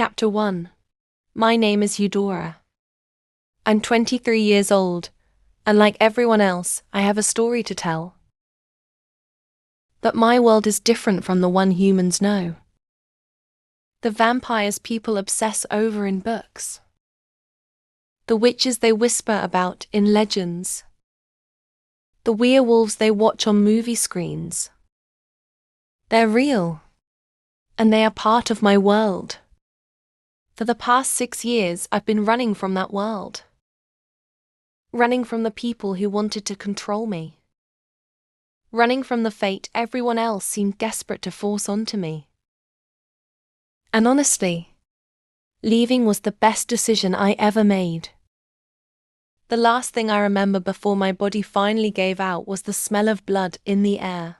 Chapter 1. My name is Eudora. I'm 23 years old, and like everyone else, I have a story to tell. But my world is different from the one humans know. The vampires people obsess over in books. The witches they whisper about in legends. The werewolves they watch on movie screens. They're real, and they are part of my world. For the past 6 years, I've been running from that world. Running from the people who wanted to control me. Running from the fate everyone else seemed desperate to force onto me. And honestly, leaving was the best decision I ever made. The last thing I remember before my body finally gave out was the smell of blood in the air.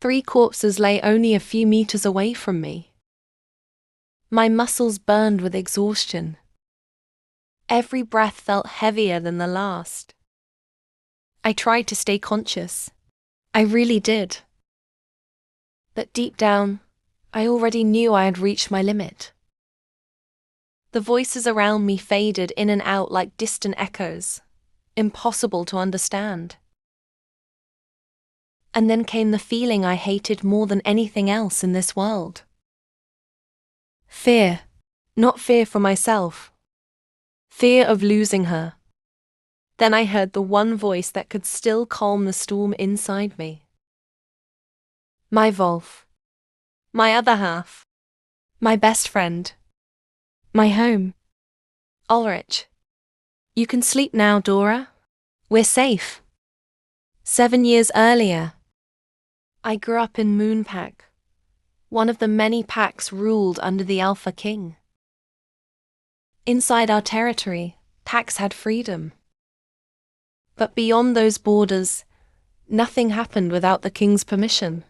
3 corpses lay only a few meters away from me. My muscles burned with exhaustion. Every breath felt heavier than the last. I tried to stay conscious. I really did. But deep down, I already knew I had reached my limit. The voices around me faded in and out like distant echoes, impossible to understand. And then came the feeling I hated more than anything else in this world. Fear, not fear for myself. Fear of losing her. Then I heard the one voice that could still calm the storm inside me. My Wolf. My other half. My best friend. My home. Ulrich. You can sleep now, Dora. We're safe. 7 years earlier, I grew up in Moonpack, one of the many packs ruled under the Alpha King. Inside our territory, packs had freedom. But beyond those borders, nothing happened without the King's permission.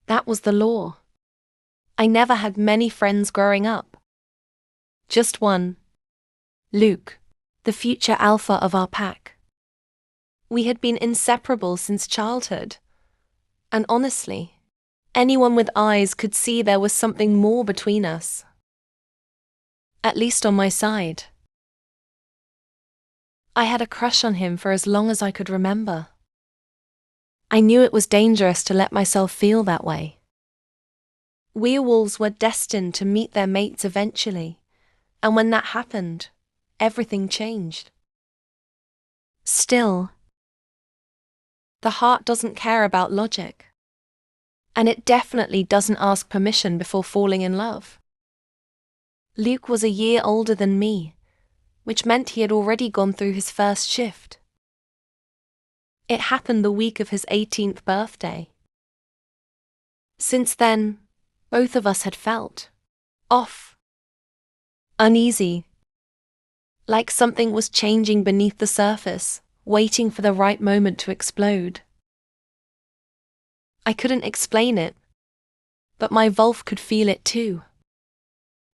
That was the law. I never had many friends growing up. Just one. Luke, the future alpha of our pack. We had been inseparable since childhood. And honestly, anyone with eyes could see there was something more between us. At least on my side. I had a crush on him for as long as I could remember. I knew it was dangerous to let myself feel that way. Werewolves were destined to meet their mates eventually, and when that happened, everything changed. Still, the heart doesn't care about logic. And it definitely doesn't ask permission before falling in love. Luke was a year older than me, which meant he had already gone through his first shift. It happened the week of his 18th birthday. Since then, both of us had felt off, uneasy, like something was changing beneath the surface, waiting for the right moment to explode. I couldn't explain it, but my Wolf could feel it too.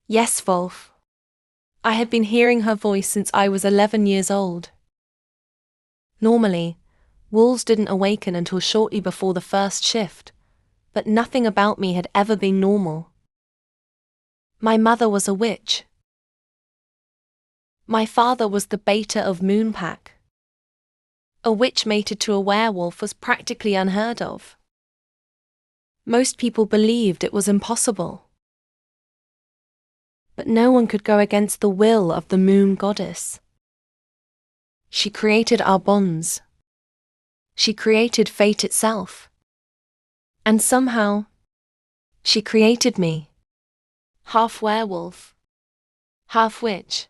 Yes, Wolf. I had been hearing her voice since I was 11 years old. Normally, wolves didn't awaken until shortly before the first shift, but nothing about me had ever been normal. My mother was a witch. My father was the beta of Moonpack. A witch mated to a werewolf was practically unheard of. Most people believed it was impossible. But no one could go against the will of the moon goddess. She created our bonds. She created fate itself. And somehow, she created me. Half werewolf, half witch.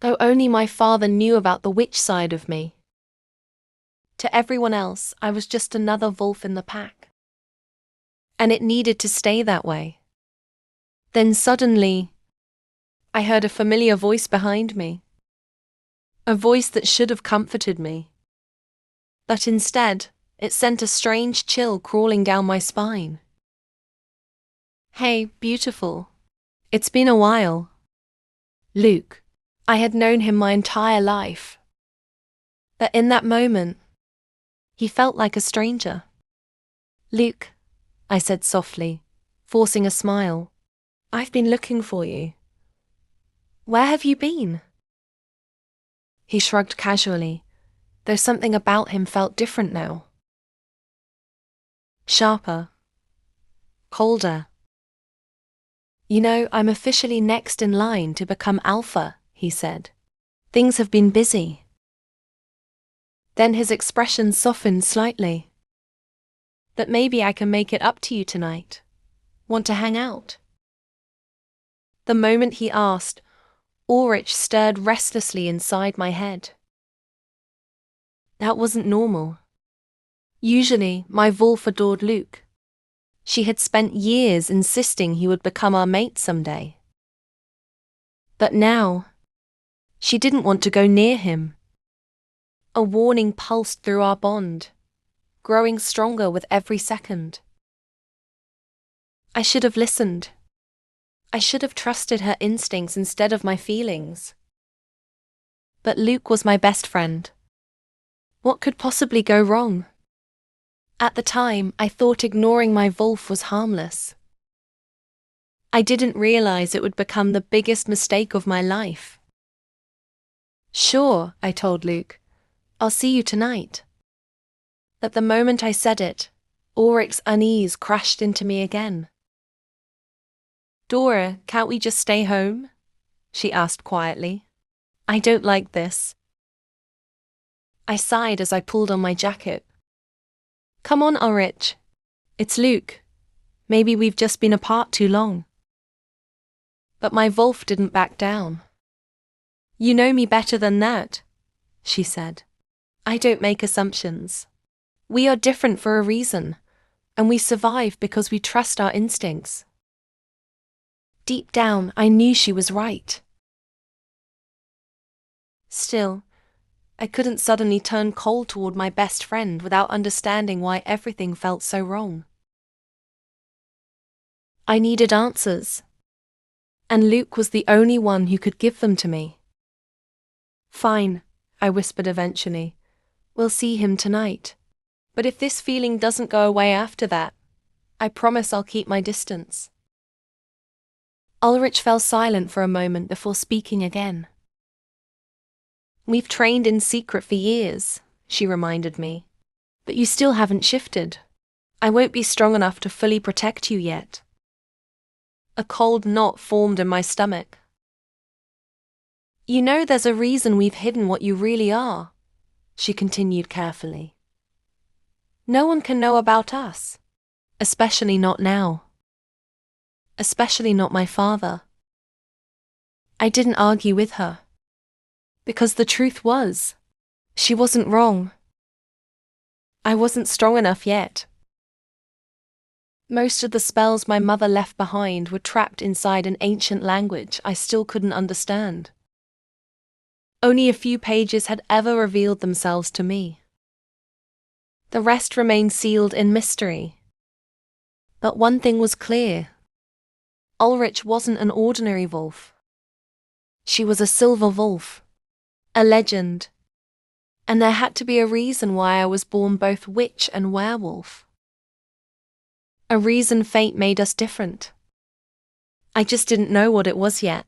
Though only my father knew about the witch side of me. To everyone else, I was just another wolf in the pack. And it needed to stay that way. Then suddenly, I heard a familiar voice behind me. A voice that should have comforted me. But instead, it sent a strange chill crawling down my spine. Hey, beautiful. It's been a while. Luke. I had known him my entire life. But in that moment, he felt like a stranger. Luke, I said softly, forcing a smile. "I've been looking for you. Where have you been?" He shrugged casually, though something about him felt different now. Sharper. Colder. "You know, I'm officially next in line to become alpha," he said. "Things have been busy." Then his expression softened slightly. "But maybe I can make it up to you tonight. Want to hang out?" The moment he asked, Ulrich stirred restlessly inside my head. That wasn't normal. Usually, my Wolf adored Luke. She had spent years insisting he would become our mate someday. But now, she didn't want to go near him. A warning pulsed through our bond, growing stronger with every second. I should have listened. I should have trusted her instincts instead of my feelings. But Luke was my best friend. What could possibly go wrong? At the time, I thought ignoring my Wolf was harmless. I didn't realize it would become the biggest mistake of my life. "Sure," I told Luke. "I'll see you tonight." But the moment I said it, Ulrich's unease crashed into me again. "Dora, can't we just stay home?" she asked quietly. "I don't like this." I sighed as I pulled on my jacket. "Come on, Ulrich. It's Luke. Maybe we've just been apart too long." But my Wolf didn't back down. "You know me better than that," she said. "I don't make assumptions. We are different for a reason, and we survive because we trust our instincts." Deep down, I knew she was right. Still, I couldn't suddenly turn cold toward my best friend without understanding why everything felt so wrong. I needed answers, and Luke was the only one who could give them to me. "Fine," I whispered eventually. "We'll see him tonight. But if this feeling doesn't go away after that, I promise I'll keep my distance." Ulrich fell silent for a moment before speaking again. "We've trained in secret for years," she reminded me. "But you still haven't shifted. I won't be strong enough to fully protect you yet." A cold knot formed in my stomach. "You know there's a reason we've hidden what you really are," she continued carefully. "No one can know about us, especially not now. Especially not my father." I didn't argue with her. Because the truth was, she wasn't wrong. I wasn't strong enough yet. Most of the spells my mother left behind were trapped inside an ancient language I still couldn't understand. Only a few pages had ever revealed themselves to me. The rest remained sealed in mystery. But one thing was clear. Ulrich wasn't an ordinary wolf. She was a silver wolf, a legend. And there had to be a reason why I was born both witch and werewolf. A reason fate made us different. I just didn't know what it was yet.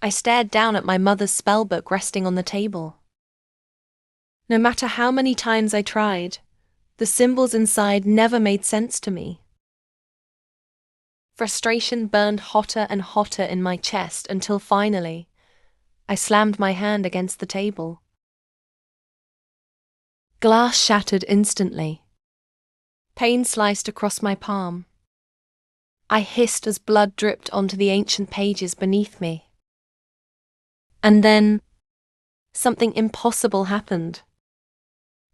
I stared down at my mother's spellbook resting on the table. No matter how many times I tried, the symbols inside never made sense to me. Frustration burned hotter and hotter in my chest until finally, I slammed my hand against the table. Glass shattered instantly. Pain sliced across my palm. I hissed as blood dripped onto the ancient pages beneath me. And then, something impossible happened.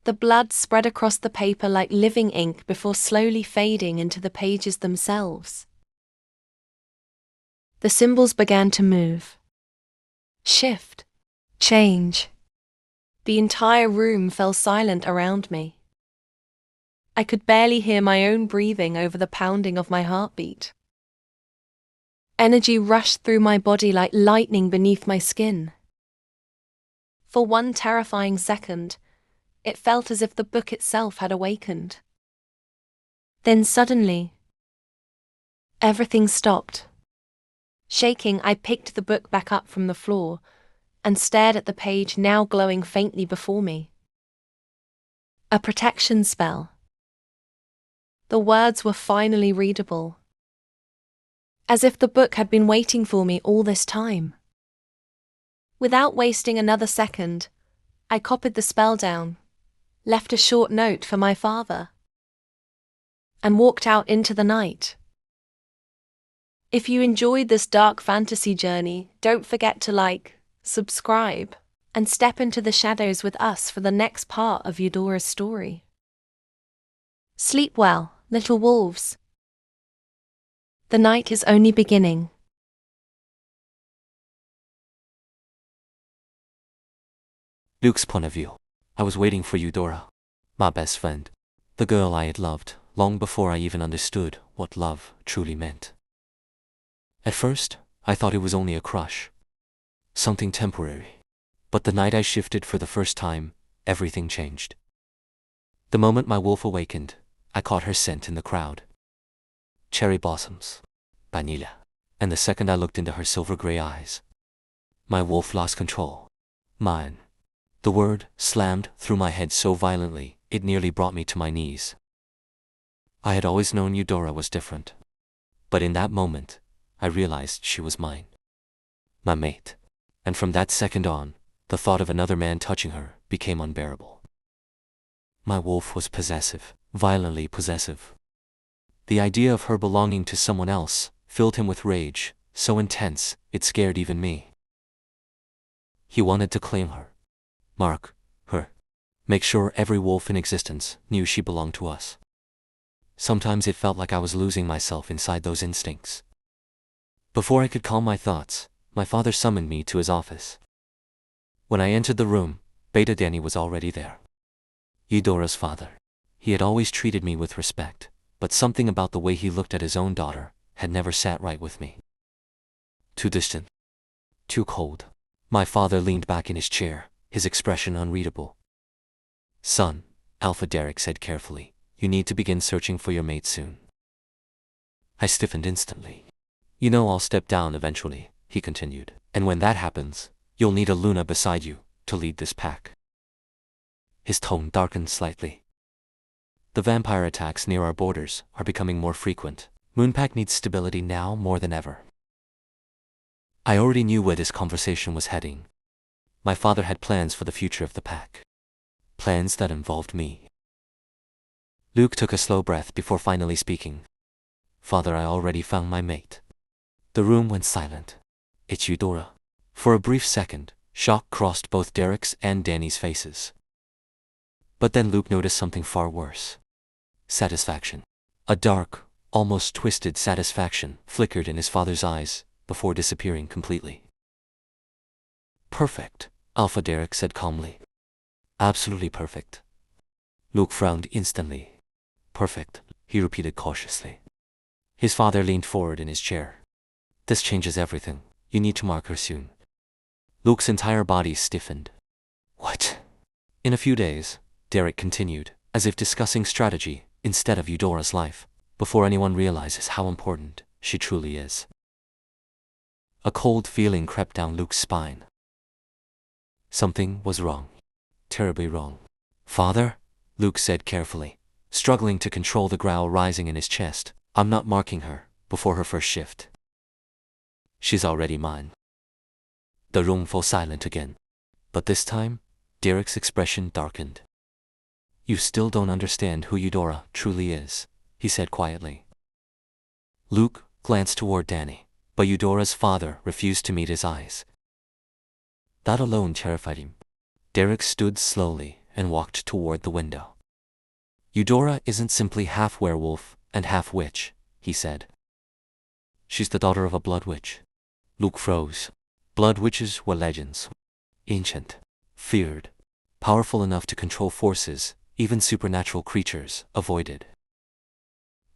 The blood spread across the paper like living ink before slowly fading into the pages themselves. The symbols began to move. Shift. Change. The entire room fell silent around me. I could barely hear my own breathing over the pounding of my heartbeat. Energy rushed through my body like lightning beneath my skin. For one terrifying second, it felt as if the book itself had awakened. Then suddenly, Everything stopped. Shaking, I picked the book back up from the floor and stared at the page now glowing faintly before me. A protection spell. The words were finally readable. As if the book had been waiting for me all this time. Without wasting another second, I copied the spell down, left a short note for my father, and walked out into the night. If you enjoyed this dark fantasy journey, don't forget to like, subscribe, and step into the shadows with us for the next part of Eudora's story. Sleep well, little wolves. The night is only beginning. Luke's point of view. I was waiting for Eudora, my best friend, the girl I had loved long before I even understood what love truly meant. At first, I thought it was only a crush, something temporary. But the night I shifted for the first time, everything changed. The moment my wolf awakened, I caught her scent in the crowd. Cherry blossoms, vanilla, and the second I looked into her silver-gray eyes, my wolf lost control. Mine. The word slammed through my head so violently, it nearly brought me to my knees. I had always known Eudora was different. But in that moment, I realized she was mine. My mate. And from that second on, the thought of another man touching her became unbearable. My wolf was possessive, violently possessive. The idea of her belonging to someone else filled him with rage, so intense, it scared even me. He wanted to claim her. Mark her. Make sure every wolf in existence knew she belonged to us. Sometimes it felt like I was losing myself inside those instincts. Before I could calm my thoughts, my father summoned me to his office. When I entered the room, Beta Danny was already there. Eudora's father. He had always treated me with respect, but something about the way he looked at his own daughter had never sat right with me. Too distant. Too cold. My father leaned back in his chair, his expression unreadable. Son, Alpha Derek said carefully, you need to begin searching for your mate soon. I stiffened instantly. You know I'll step down eventually, he continued, and when that happens, you'll need a Luna beside you to lead this pack. His tone darkened slightly. The vampire attacks near our borders are becoming more frequent. Moonpack needs stability now more than ever. I already knew where this conversation was heading. My father had plans for the future of the pack. Plans that involved me. Luke took a slow breath before finally speaking. Father, I already found my mate. The room went silent. It's Eudora. For a brief second, shock crossed both Derek's and Danny's faces. But then Luke noticed something far worse. Satisfaction. A dark, almost twisted satisfaction flickered in his father's eyes before disappearing completely. Perfect, Alpha Derek said calmly. Absolutely perfect. Luke frowned instantly. Perfect, he repeated cautiously. His father leaned forward in his chair. This changes everything. You need to mark her soon. Luke's entire body stiffened. What? In a few days, Derek continued, as if discussing strategy instead of Eudora's life, before anyone realizes how important she truly is. A cold feeling crept down Luke's spine. Something was wrong. Terribly wrong. Father, Luke said carefully, struggling to control the growl rising in his chest, I'm not marking her before her first shift. She's already mine. The room fell silent again. But this time, Derek's expression darkened. You still don't understand who Eudora truly is, he said quietly. Luke glanced toward Danny, but Eudora's father refused to meet his eyes. That alone terrified him. Derek stood slowly and walked toward the window. Eudora isn't simply half werewolf and half witch, he said. She's the daughter of a blood witch. Luke froze. Blood witches were legends. Ancient. Feared. Powerful enough to control forces even supernatural creatures avoided.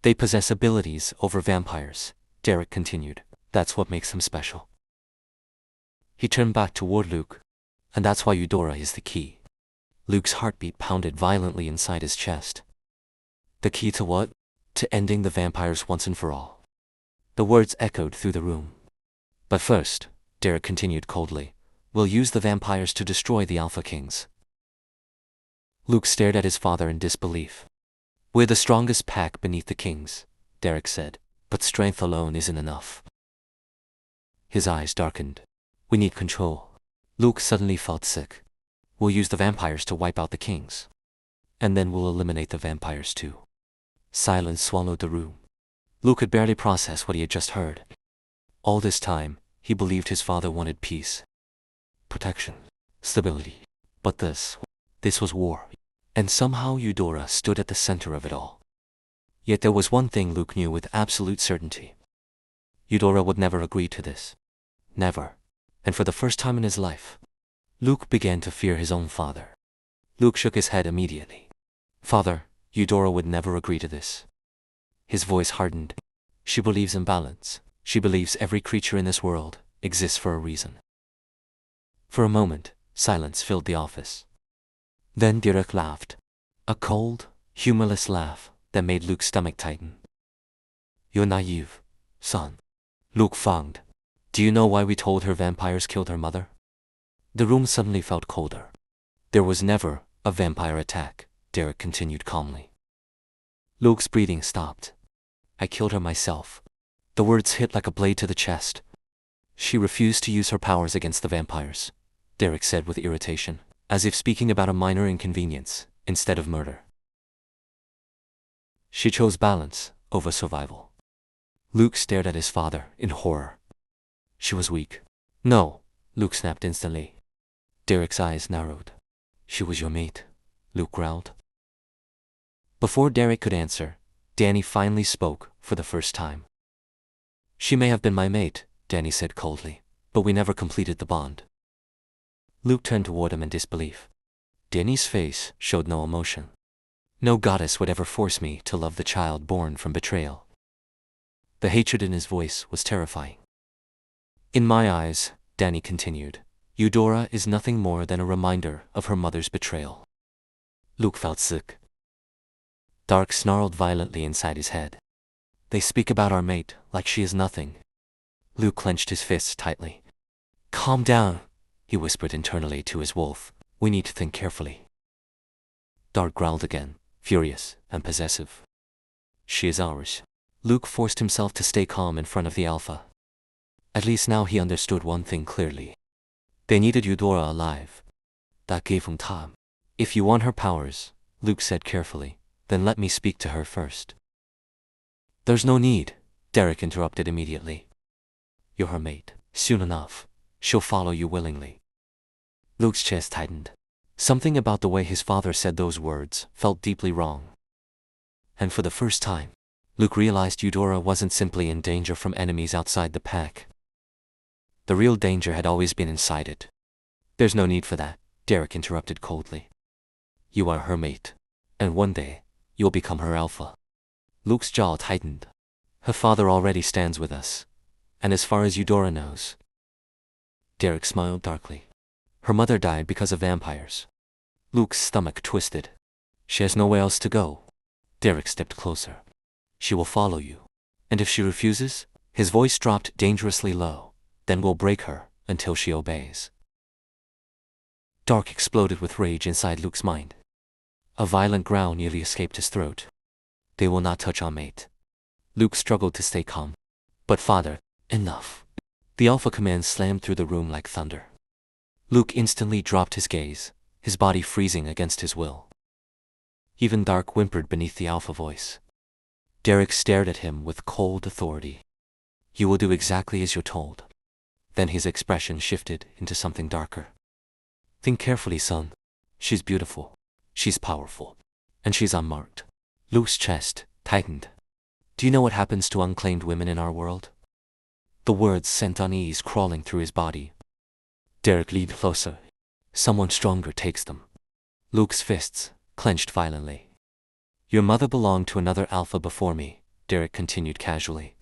They possess abilities over vampires, Derek continued. That's what makes them special. He turned back toward Luke. And that's why Eudora is the key. Luke's heartbeat pounded violently inside his chest. The key to what? To ending the vampires once and for all. The words echoed through the room. But first, Derek continued coldly, we'll use the vampires to destroy the Alpha Kings. Luke stared at his father in disbelief. We're the strongest pack beneath the kings, Derek said, but strength alone isn't enough. His eyes darkened. We need control. Luke suddenly felt sick. We'll use the vampires to wipe out the kings. And then we'll eliminate the vampires too. Silence swallowed the room. Luke could barely process what he had just heard. All this time, he believed his father wanted peace, protection, stability. But this was war. And somehow Eudora stood at the center of it all. Yet there was one thing Luke knew with absolute certainty. Eudora would never agree to this. Never. And for the first time in his life, Luke began to fear his own father. Luke shook his head immediately. Father, Eudora would never agree to this. His voice hardened. She believes in balance. She believes every creature in this world exists for a reason. For a moment, silence filled the office. Then Derek laughed. A cold, humorless laugh that made Luke's stomach tighten. You're naive, son. Luke frowned. Do you know why we told her vampires killed her mother? The room suddenly felt colder. There was never a vampire attack, Derek continued calmly. Luke's breathing stopped. I killed her myself. The words hit like a blade to the chest. She refused to use her powers against the vampires, Derek said with irritation, as if speaking about a minor inconvenience instead of murder. She chose balance over survival. Luke stared at his father in horror. She was weak. No, Luke snapped instantly. Derek's eyes narrowed. She was your mate, Luke growled. Before Derek could answer, Danny finally spoke for the first time. She may have been my mate, Danny said coldly, but we never completed the bond. Luke turned toward him in disbelief. Danny's face showed no emotion. No goddess would ever force me to love the child born from betrayal. The hatred in his voice was terrifying. In my eyes, Danny continued, Eudora is nothing more than a reminder of her mother's betrayal. Luke felt sick. Dark snarled violently inside his head. They speak about our mate like she is nothing. Luke clenched his fists tightly. Calm down, he whispered internally to his wolf. We need to think carefully. Dark growled again, furious and possessive. She is ours. Luke forced himself to stay calm in front of the Alpha. At least now he understood one thing clearly. They needed Eudora alive. That gave him time. If you want her powers, Luke said carefully, then let me speak to her first. There's no need, Derek interrupted immediately. You're her mate. Soon enough, she'll follow you willingly. Luke's chest tightened. Something about the way his father said those words felt deeply wrong. And for the first time, Luke realized Eudora wasn't simply in danger from enemies outside the pack. The real danger had always been inside it. There's no need for that, Derek interrupted coldly. You are her mate, and one day, you'll become her alpha. Luke's jaw tightened. Her father already stands with us, and as far as Eudora knows. Derek smiled darkly. Her mother died because of vampires. Luke's stomach twisted. She has nowhere else to go. Derek stepped closer. She will follow you. And if she refuses, his voice dropped dangerously low, then we'll break her until she obeys. Dark exploded with rage inside Luke's mind. A violent growl nearly escaped his throat. They will not touch our mate. Luke struggled to stay calm. But father, enough. The Alpha command slammed through the room like thunder. Luke instantly dropped his gaze, his body freezing against his will. Even Dark whimpered beneath the Alpha voice. Derek stared at him with cold authority. You will do exactly as you're told. Then his expression shifted into something darker. Think carefully, son. She's beautiful. She's powerful. And she's unmarked. Luke's chest tightened. Do you know what happens to unclaimed women in our world? The words sent unease crawling through his body. Derek leaned closer. Someone stronger takes them. Luke's fists clenched violently. Your mother belonged to another Alpha before me, Derek continued casually.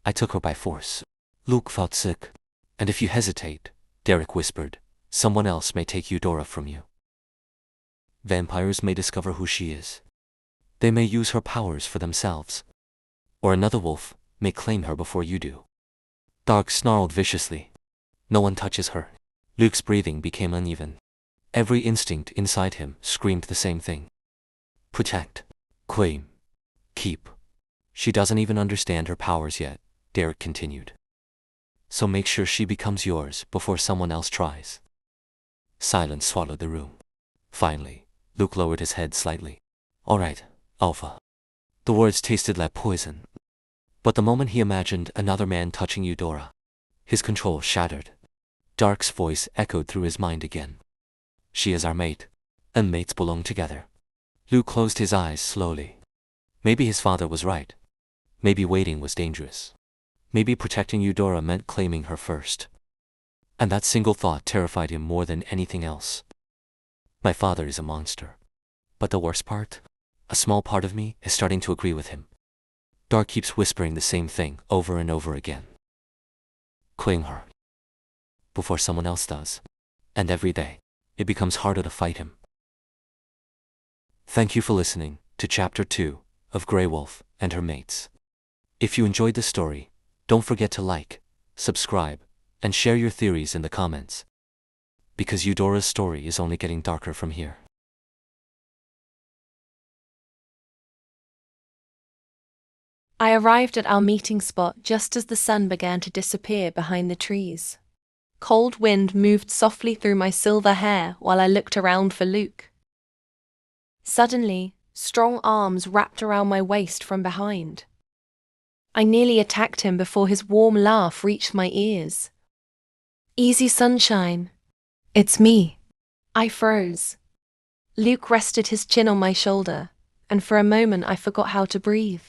I took her by force. Luke felt sick. And if you hesitate, Derek whispered, someone else may take Eudora from you. Vampires may discover who she is. They may use her powers for themselves. Or another wolf may claim her before you do. Dark snarled viciously. No one touches her. Luke's breathing became uneven. Every instinct inside him screamed the same thing. Protect. Claim. Keep. She doesn't even understand her powers yet, Derek continued. So make sure she becomes yours before someone else tries. Silence swallowed the room. Finally, Luke lowered his head slightly. All right, Alpha. The words tasted like poison. But the moment he imagined another man touching Eudora, his control shattered. Dark's voice echoed through his mind again. She is our mate, and mates belong together. Luke closed his eyes slowly. Maybe his father was right. Maybe waiting was dangerous. Maybe protecting Eudora meant claiming her first. And that single thought terrified him more than anything else. My father is a monster. But the worst part? A small part of me is starting to agree with him. Dark keeps whispering the same thing over and over again. Claim her. Before someone else does. And every day, it becomes harder to fight him. Thank you for listening to Chapter 2 of Werewolf and Her Mates. If you enjoyed the story, don't forget to like, subscribe, and share your theories in the comments. Because Eudora's story is only getting darker from here. I arrived at our meeting spot just as the sun began to disappear behind the trees. Cold wind moved softly through my silver hair while I looked around for Luke. Suddenly, strong arms wrapped around my waist from behind. I nearly attacked him before his warm laugh reached my ears. Easy sunshine. It's me. I froze. Luke rested his chin on my shoulder, and for a moment I forgot how to breathe.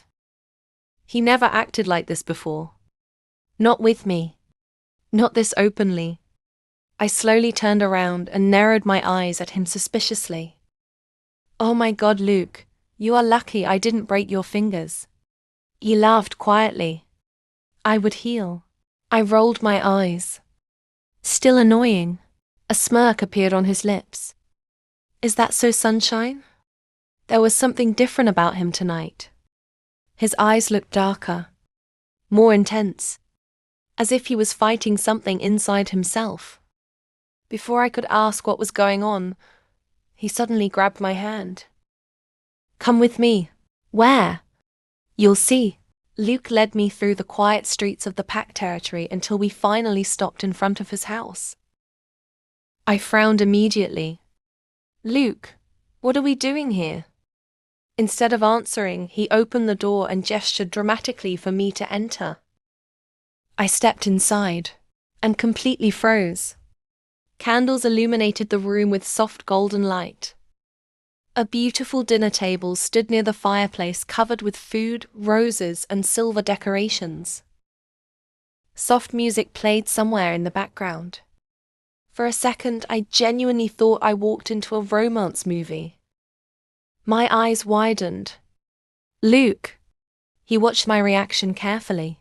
He never acted like this before. Not with me. Not this openly. I slowly turned around and narrowed my eyes at him suspiciously. Oh my God, Luke, you are lucky I didn't break your fingers. He laughed quietly. I would heal. I rolled my eyes. Still annoying. A smirk appeared on his lips. Is that so, sunshine? There was something different about him tonight. His eyes looked darker, more intense, as if he was fighting something inside himself. Before I could ask what was going on, he suddenly grabbed my hand. Come with me. Where? You'll see. Luke led me through the quiet streets of the Pack territory until we finally stopped in front of his house. I frowned immediately. Luke, what are we doing here? Instead of answering, he opened the door and gestured dramatically for me to enter. I stepped inside and completely froze. Candles illuminated the room with soft golden light. A beautiful dinner table stood near the fireplace covered with food, roses, and silver decorations. Soft music played somewhere in the background. For a second, I genuinely thought I walked into a romance movie. My eyes widened. Luke. He watched my reaction carefully,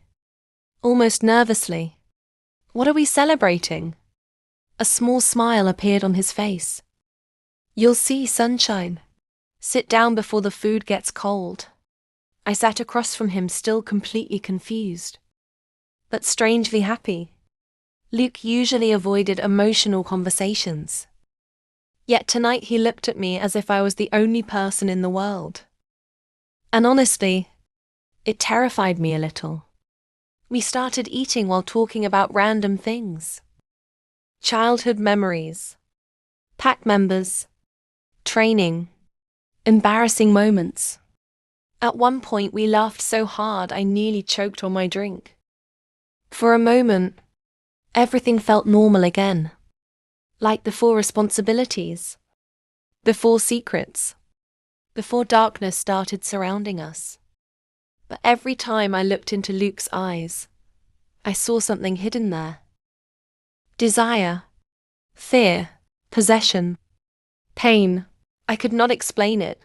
almost nervously. What are we celebrating? A small smile appeared on his face. You'll see, sunshine. Sit down before the food gets cold. I sat across from him, still completely confused, but strangely happy. Luke usually avoided emotional conversations. Yet tonight he looked at me as if I was the only person in the world. And honestly, it terrified me a little. We started eating while talking about random things. Childhood memories, pack members, training, embarrassing moments. At one point we laughed so hard I nearly choked on my drink. For a moment, everything felt normal again. Like before responsibilities, before secrets, before darkness started surrounding us. But every time I looked into Luke's eyes, I saw something hidden there. Desire, fear, possession, pain. I could not explain it.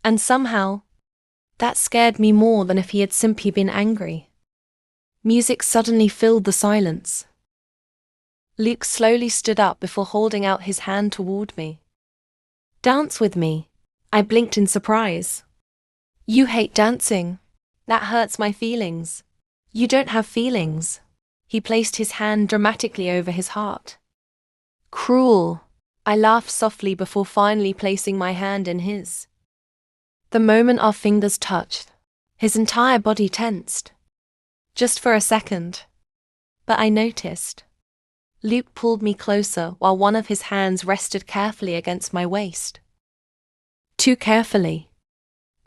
And somehow, that scared me more than if he had simply been angry. Music suddenly filled the silence. Luke slowly stood up before holding out his hand toward me. Dance with me. I blinked in surprise. You hate dancing. That hurts my feelings. You don't have feelings. He placed his hand dramatically over his heart. Cruel. I laughed softly before finally placing my hand in his. The moment our fingers touched, his entire body tensed. Just for a second. But I noticed. Luke pulled me closer while one of his hands rested carefully against my waist. Too carefully.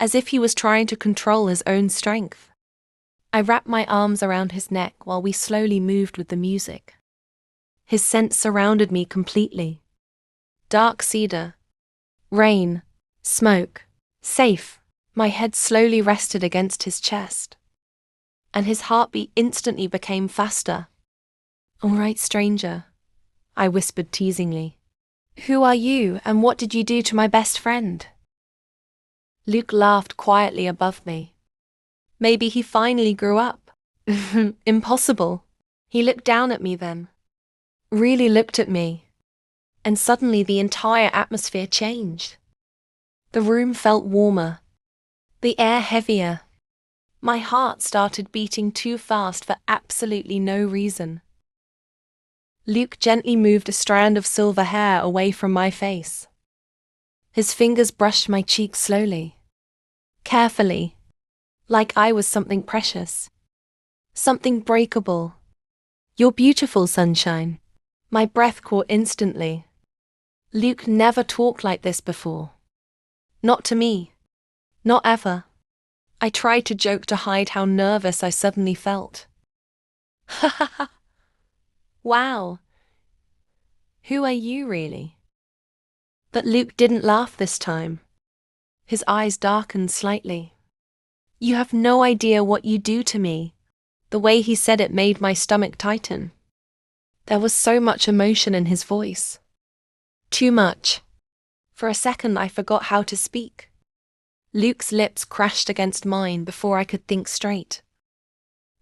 As if he was trying to control his own strength. I wrapped my arms around his neck while we slowly moved with the music. His scent surrounded me completely. Dark cedar. Rain. Smoke. Safe. My head slowly rested against his chest. And his heartbeat instantly became faster. "All right, stranger," I whispered teasingly. "Who are you, and what did you do to my best friend?" Luke laughed quietly above me. Maybe he finally grew up. Impossible. He looked down at me then. Really looked at me. And suddenly the entire atmosphere changed. The room felt warmer. The air heavier. My heart started beating too fast for absolutely no reason. Luke gently moved a strand of silver hair away from my face. His fingers brushed my cheek slowly. Carefully. Like I was something precious. Something breakable. "You're beautiful, sunshine." My breath caught instantly. Luke never talked like this before. Not to me. Not ever. I tried to joke to hide how nervous I suddenly felt. "Ha ha ha. Wow. Who are you really?" But Luke didn't laugh this time. His eyes darkened slightly. "You have no idea what you do to me." The way he said it made my stomach tighten. There was so much emotion in his voice. Too much. For a second I forgot how to speak. Luke's lips crashed against mine before I could think straight.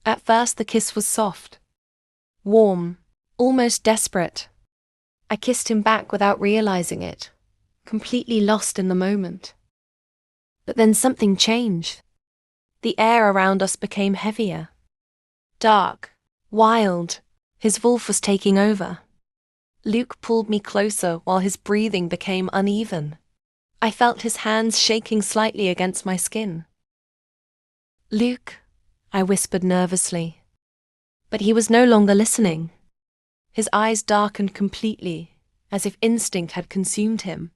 At first the kiss was soft. Warm. Almost desperate. I kissed him back without realizing it. Completely lost in the moment. But then something changed. The air around us became heavier. Dark. Wild. His wolf was taking over. Luke pulled me closer while his breathing became uneven. I felt his hands shaking slightly against my skin. "Luke," I whispered nervously. But he was no longer listening. His eyes darkened completely, as if instinct had consumed him.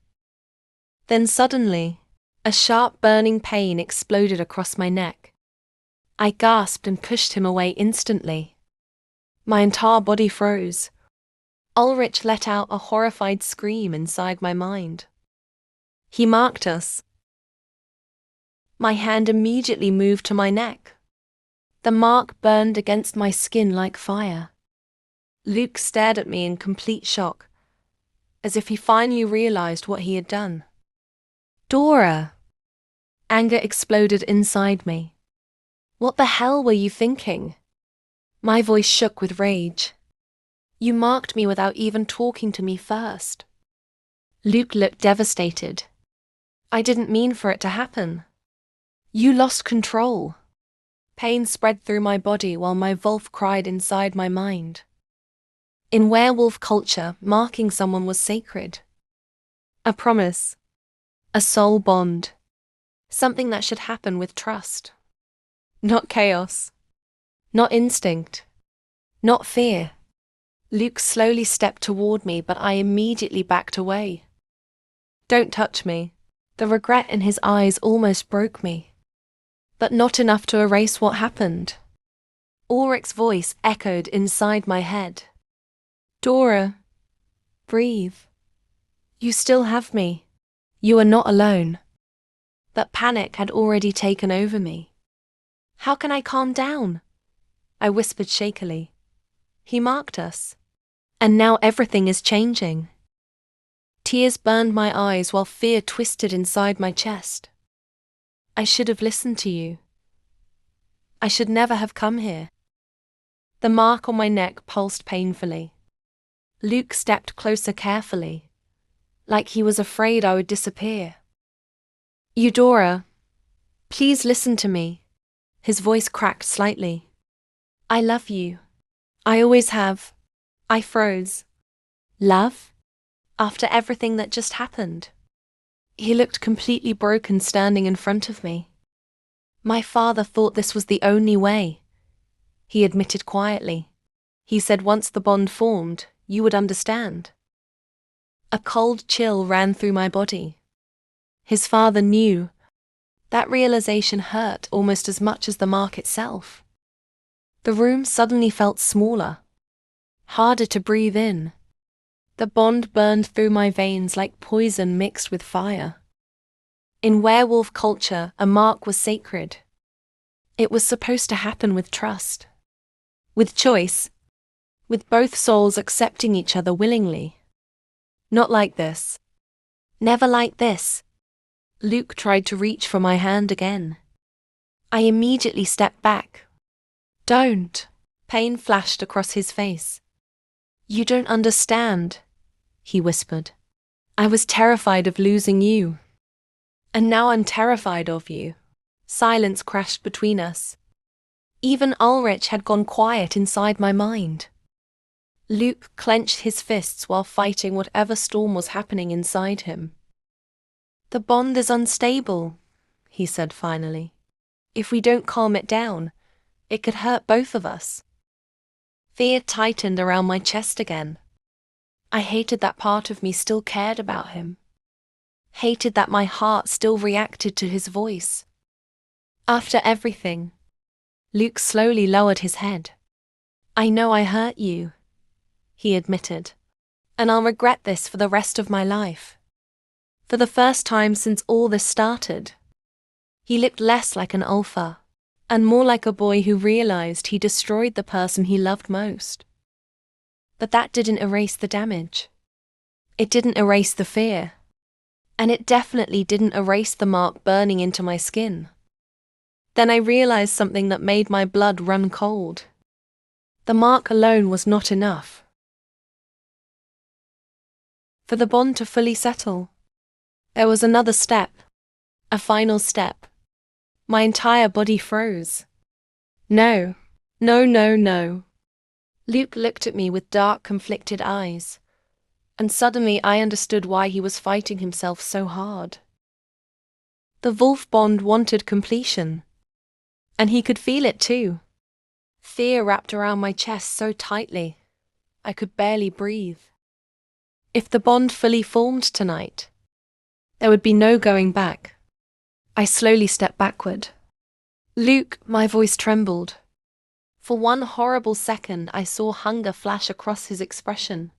Then suddenly, a sharp burning pain exploded across my neck. I gasped and pushed him away instantly. My entire body froze. Ulrich let out a horrified scream inside my mind. He marked us. My hand immediately moved to my neck. The mark burned against my skin like fire. Luke stared at me in complete shock, as if he finally realized what he had done. "Dora!" Anger exploded inside me. "What the hell were you thinking?" My voice shook with rage. "You marked me without even talking to me first." Luke looked devastated. "I didn't mean for it to happen." "You lost control." Pain spread through my body while my wolf cried inside my mind. In werewolf culture, marking someone was sacred. A promise. A soul bond. Something that should happen with trust. Not chaos. Not instinct. Not fear. Luke slowly stepped toward me, but I immediately backed away. "Don't touch me." The regret in his eyes almost broke me. But not enough to erase what happened. Ulrich's voice echoed inside my head. "Dora, breathe. You still have me. You are not alone." But panic had already taken over me. "How can I calm down?" I whispered shakily. "He marked us. And now everything is changing." Tears burned my eyes while fear twisted inside my chest. I should have listened to you. I should never have come here. The mark on my neck pulsed painfully. Luke stepped closer carefully, like he was afraid I would disappear. "Eudora, please listen to me." His voice cracked slightly. I love you. I always have. I froze. Love? After everything that just happened? He looked completely broken standing in front of me. My father thought this was the only way. He admitted quietly. He said once the bond formed, you would understand. A cold chill ran through my body. His father knew. That realization hurt almost as much as the mark itself. The room suddenly felt smaller, harder to breathe in. The bond burned through my veins like poison mixed with fire. In werewolf culture, a mark was sacred. It was supposed to happen with trust, with choice, with both souls accepting each other willingly. Not like this. Never like this. Luke tried to reach for my hand again. I immediately stepped back. Don't. Pain flashed across his face. You don't understand, he whispered. I was terrified of losing you. And now I'm terrified of you. Silence crashed between us. Even Ulrich had gone quiet inside my mind. Luke clenched his fists while fighting whatever storm was happening inside him. The bond is unstable, he said finally. If we don't calm it down, it could hurt both of us. Fear tightened around my chest again. I hated that part of me still cared about him. Hated that my heart still reacted to his voice. After everything, Luke slowly lowered his head. I know I hurt you, he admitted, and I'll regret this for the rest of my life. For the first time since all this started. He looked less like an alpha, and more like a boy who realized he destroyed the person he loved most. But that didn't erase the damage. It didn't erase the fear. And it definitely didn't erase the mark burning into my skin. Then I realized something that made my blood run cold. The mark alone was not enough. For the bond to fully settle, there was another step, a final step. My entire body froze. No, no, no, no. Luke looked at me with dark, conflicted eyes, and suddenly I understood why he was fighting himself so hard. The wolf bond wanted completion, and he could feel it too. Fear wrapped around my chest so tightly, I could barely breathe. If the bond fully formed tonight, there would be no going back. I slowly stepped backward. Luke, my voice trembled. For one horrible second, I saw hunger flash across his expression.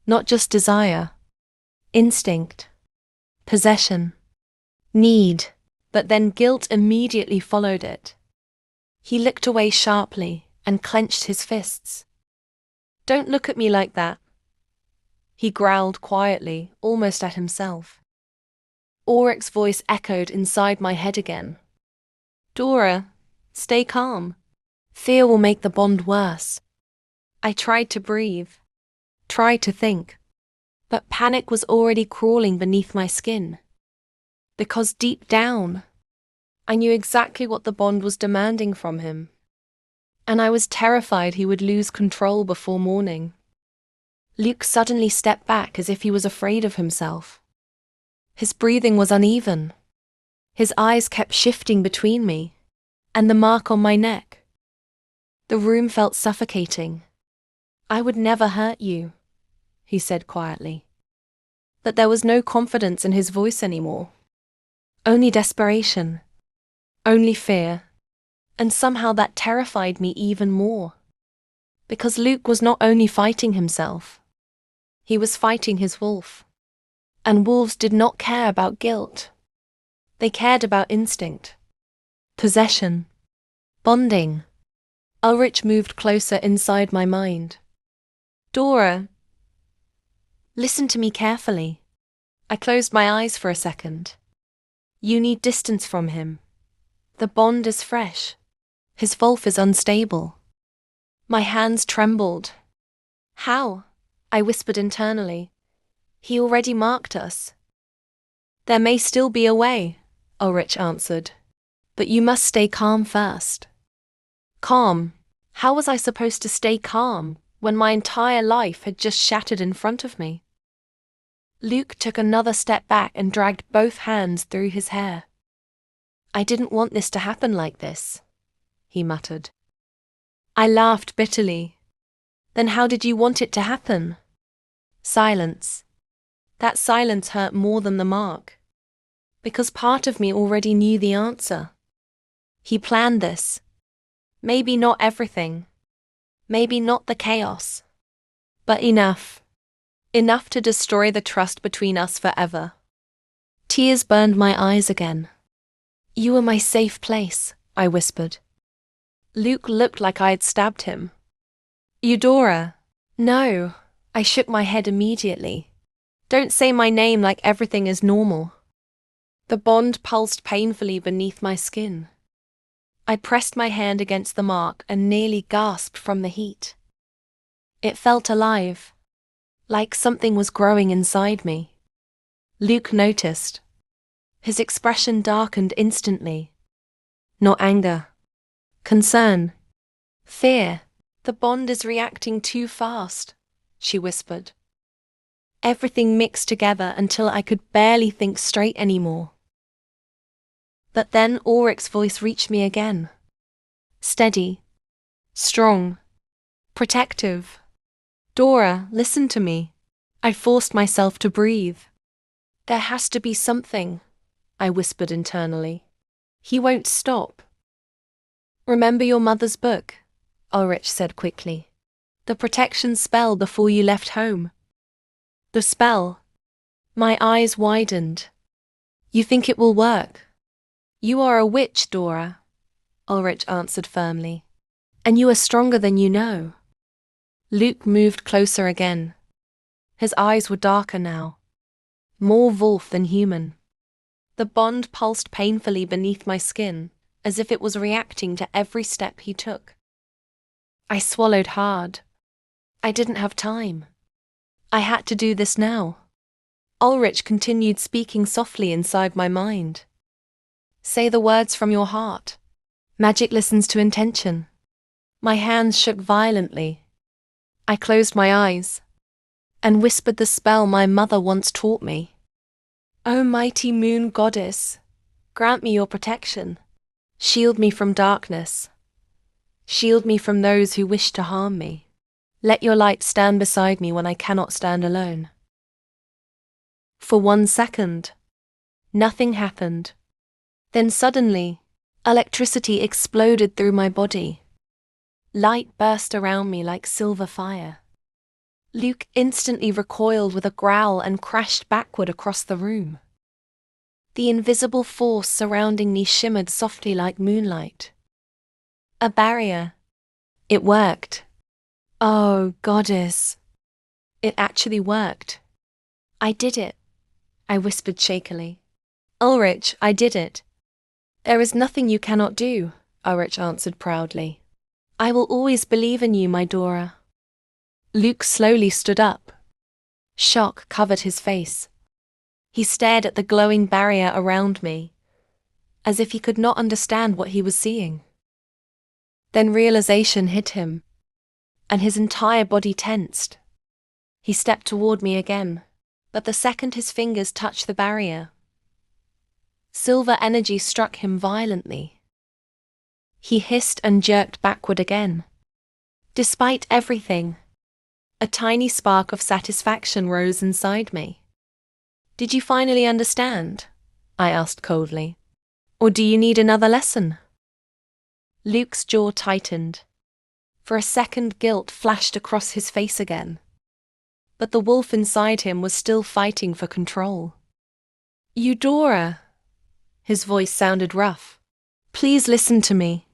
Not just desire, instinct, possession, need, but then guilt immediately followed it. He looked away sharply and clenched his fists. Don't look at me like that, he growled quietly, almost at himself. Ulrich's voice echoed inside my head again. Dora, stay calm. Fear will make the bond worse. I tried to breathe, tried to think, but panic was already crawling beneath my skin. Because deep down, I knew exactly what the bond was demanding from him. And I was terrified he would lose control before morning. Luke suddenly stepped back as if he was afraid of himself. His breathing was uneven. His eyes kept shifting between me and the mark on my neck. The room felt suffocating. I would never hurt you, he said quietly. But there was no confidence in his voice anymore. Only desperation. Only fear. And somehow that terrified me even more. Because Luke was not only fighting himself, he was fighting his wolf. And wolves did not care about guilt. They cared about instinct, possession, bonding. Ulrich moved closer inside my mind. Dora, listen to me carefully. I closed my eyes for a second. You need distance from him. The bond is fresh. His wolf is unstable. My hands trembled. How? I whispered internally. He already marked us. There may still be a way, Ulrich answered. But you must stay calm first. Calm, How was I supposed to stay calm when my entire life had just shattered in front of me? Luke took another step back and dragged both hands through his hair. I didn't want this to happen like this, he muttered. I laughed bitterly. Then how did you want it to happen? Silence. That silence hurt more than the mark. Because part of me already knew the answer. He planned this. Maybe not everything. Maybe not the chaos. But enough. Enough to destroy the trust between us forever. Tears burned my eyes again. You were my safe place, I whispered. Luke looked like I had stabbed him. Eudora. No, I shook my head immediately. Don't say my name like everything is normal. The bond pulsed painfully beneath my skin. I pressed my hand against the mark and nearly gasped from the heat. It felt alive, like something was growing inside me. Luke noticed. His expression darkened instantly. Not anger. Concern. Fear. The bond is reacting too fast, she whispered. Everything mixed together until I could barely think straight anymore. But then Ulrich's voice reached me again. Steady. Strong. Protective. Dora, listen to me. I forced myself to breathe. There has to be something, I whispered internally. He won't stop. Remember your mother's book, Ulrich said quickly. The protection spell before you left home. The spell. My eyes widened. You think it will work? You are a witch, Dora, Ulrich answered firmly. And you are stronger than you know. Luke moved closer again. His eyes were darker now. More wolf than human. The bond pulsed painfully beneath my skin, as if it was reacting to every step he took. I swallowed hard. I didn't have time. I had to do this now. Ulrich continued speaking softly inside my mind. Say the words from your heart. Magic listens to intention. My hands shook violently. I closed my eyes and whispered the spell my mother once taught me. O mighty moon goddess, grant me your protection. Shield me from darkness. Shield me from those who wish to harm me. Let your light stand beside me when I cannot stand alone. For 1 second, nothing happened. Then suddenly, electricity exploded through my body. Light burst around me like silver fire. Luke instantly recoiled with a growl and crashed backward across the room. The invisible force surrounding me shimmered softly like moonlight. A barrier. It worked. Oh, goddess. It actually worked. I did it, I whispered shakily. Ulrich, I did it. There is nothing you cannot do, Ulrich answered proudly. I will always believe in you, my Dora. Luke slowly stood up. Shock covered his face. He stared at the glowing barrier around me, as if he could not understand what he was seeing. Then realization hit him, and his entire body tensed. He stepped toward me again, but the second his fingers touched the barrier, silver energy struck him violently. He hissed and jerked backward again. Despite everything, a tiny spark of satisfaction rose inside me. Did you finally understand? I asked coldly. Or do you need another lesson? Luke's jaw tightened. For a second, guilt flashed across his face again. But the wolf inside him was still fighting for control. Eudora! His voice sounded rough. Please listen to me.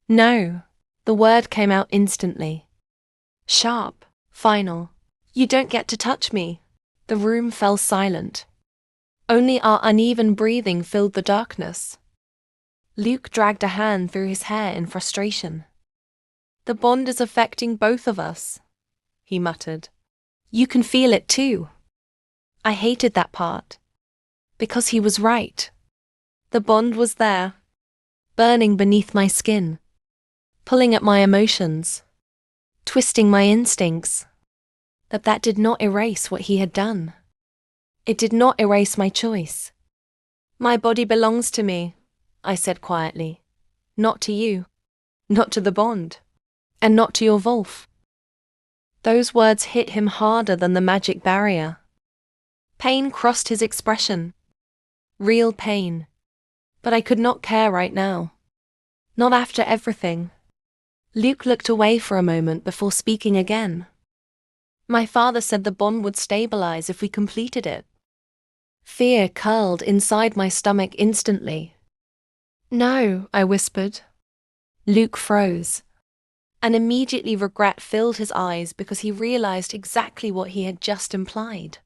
No. The word came out instantly. Sharp. Final. You don't get to touch me. The room fell silent. Only our uneven breathing filled the darkness. Luke dragged a hand through his hair in frustration. The bond is affecting both of us, he muttered. You can feel it too. I hated that part. Because he was right. The bond was there, burning beneath my skin. pulling at my emotions, twisting my instincts. That did not erase what he had done. It did not erase my choice. My body belongs to me, I said quietly. Not to you. Not to the bond. And not to your Wolf. Those words hit him harder than the magic barrier. Pain crossed his expression. Real pain. But I could not care right now. Not after everything. Luke looked away for a moment before speaking again. My father said the bond would stabilize if we completed it. Fear curled inside my stomach instantly. No, I whispered. Luke froze. And immediately regret filled his eyes because he realized exactly what he had just implied.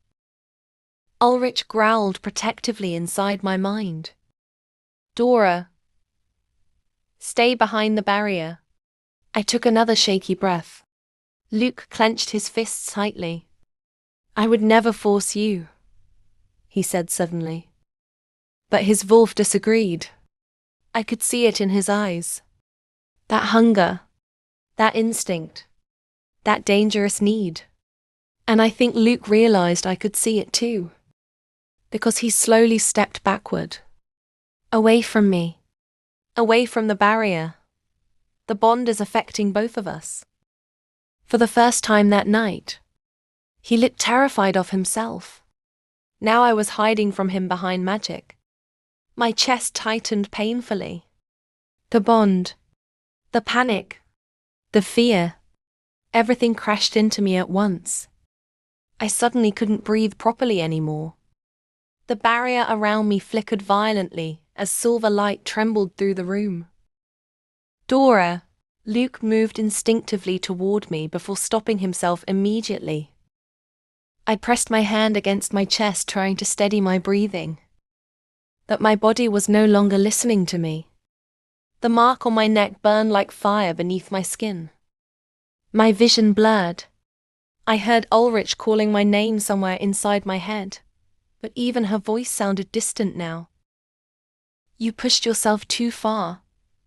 Ulrich growled protectively inside my mind. Dora, stay behind the barrier. I took another shaky breath. Luke clenched his fists tightly. I would never force you, he said suddenly. But his Wolf disagreed. I could see it in his eyes. That hunger, that instinct, that dangerous need. And I think Luke realized I could see it too. Because he slowly stepped backward. Away from me. Away from the barrier. The bond is affecting both of us. For the first time that night, he looked terrified of himself. Now I was hiding from him behind magic. My chest tightened painfully. The bond, the panic, the fear, everything crashed into me at once. I suddenly couldn't breathe properly anymore. The barrier around me flickered violently as silver light trembled through the room. Dora, Luke moved instinctively toward me before stopping himself immediately. I pressed my hand against my chest, trying to steady my breathing. But my body was no longer listening to me. The mark on my neck burned like fire beneath my skin. My vision blurred. I heard Ulrich calling my name somewhere inside my head, but even her voice sounded distant now. You pushed yourself too far,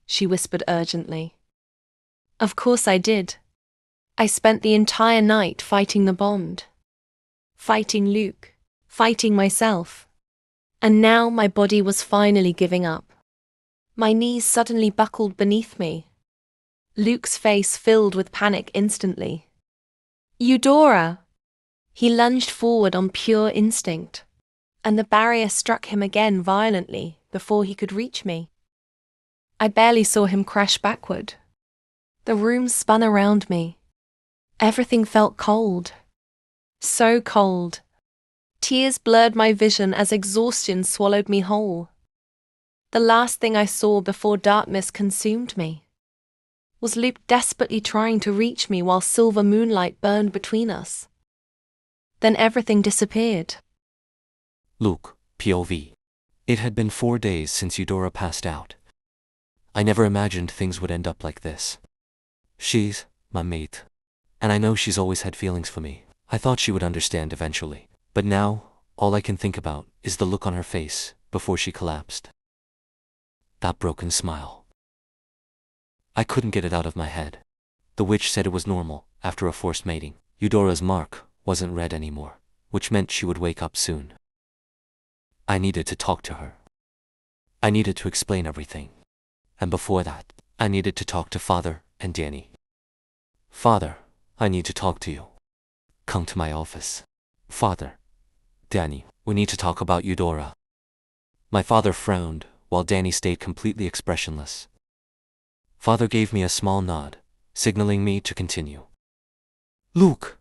she whispered urgently. Of course I did. I spent the entire night fighting the bond. Fighting Luke. Fighting myself. And now my body was finally giving up. My knees suddenly buckled beneath me. Luke's face filled with panic instantly. Eudora! He lunged forward on pure instinct, and the barrier struck him again violently before he could reach me. I barely saw him crash backward. The room spun around me. Everything felt cold. So cold. Tears blurred my vision as exhaustion swallowed me whole. The last thing I saw before darkness consumed me was Luke desperately trying to reach me while silver moonlight burned between us. Then everything disappeared. Luke, POV. It had been 4 days since Eudora passed out. I never imagined things would end up like this. She's my mate, and I know she's always had feelings for me. I thought she would understand eventually, but now, all I can think about is the look on her face before she collapsed. That broken smile. I couldn't get it out of my head. The witch said it was normal after a forced mating. Eudora's mark wasn't red anymore, which meant she would wake up soon. I needed to talk to her. I needed to explain everything. And before that, I needed to talk to Father and Danny. Father, I need to talk to you. Come to my office. Father, Danny, we need to talk about Eudora. My father frowned, while Danny stayed completely expressionless. Father gave me a small nod, signaling me to continue. Luke!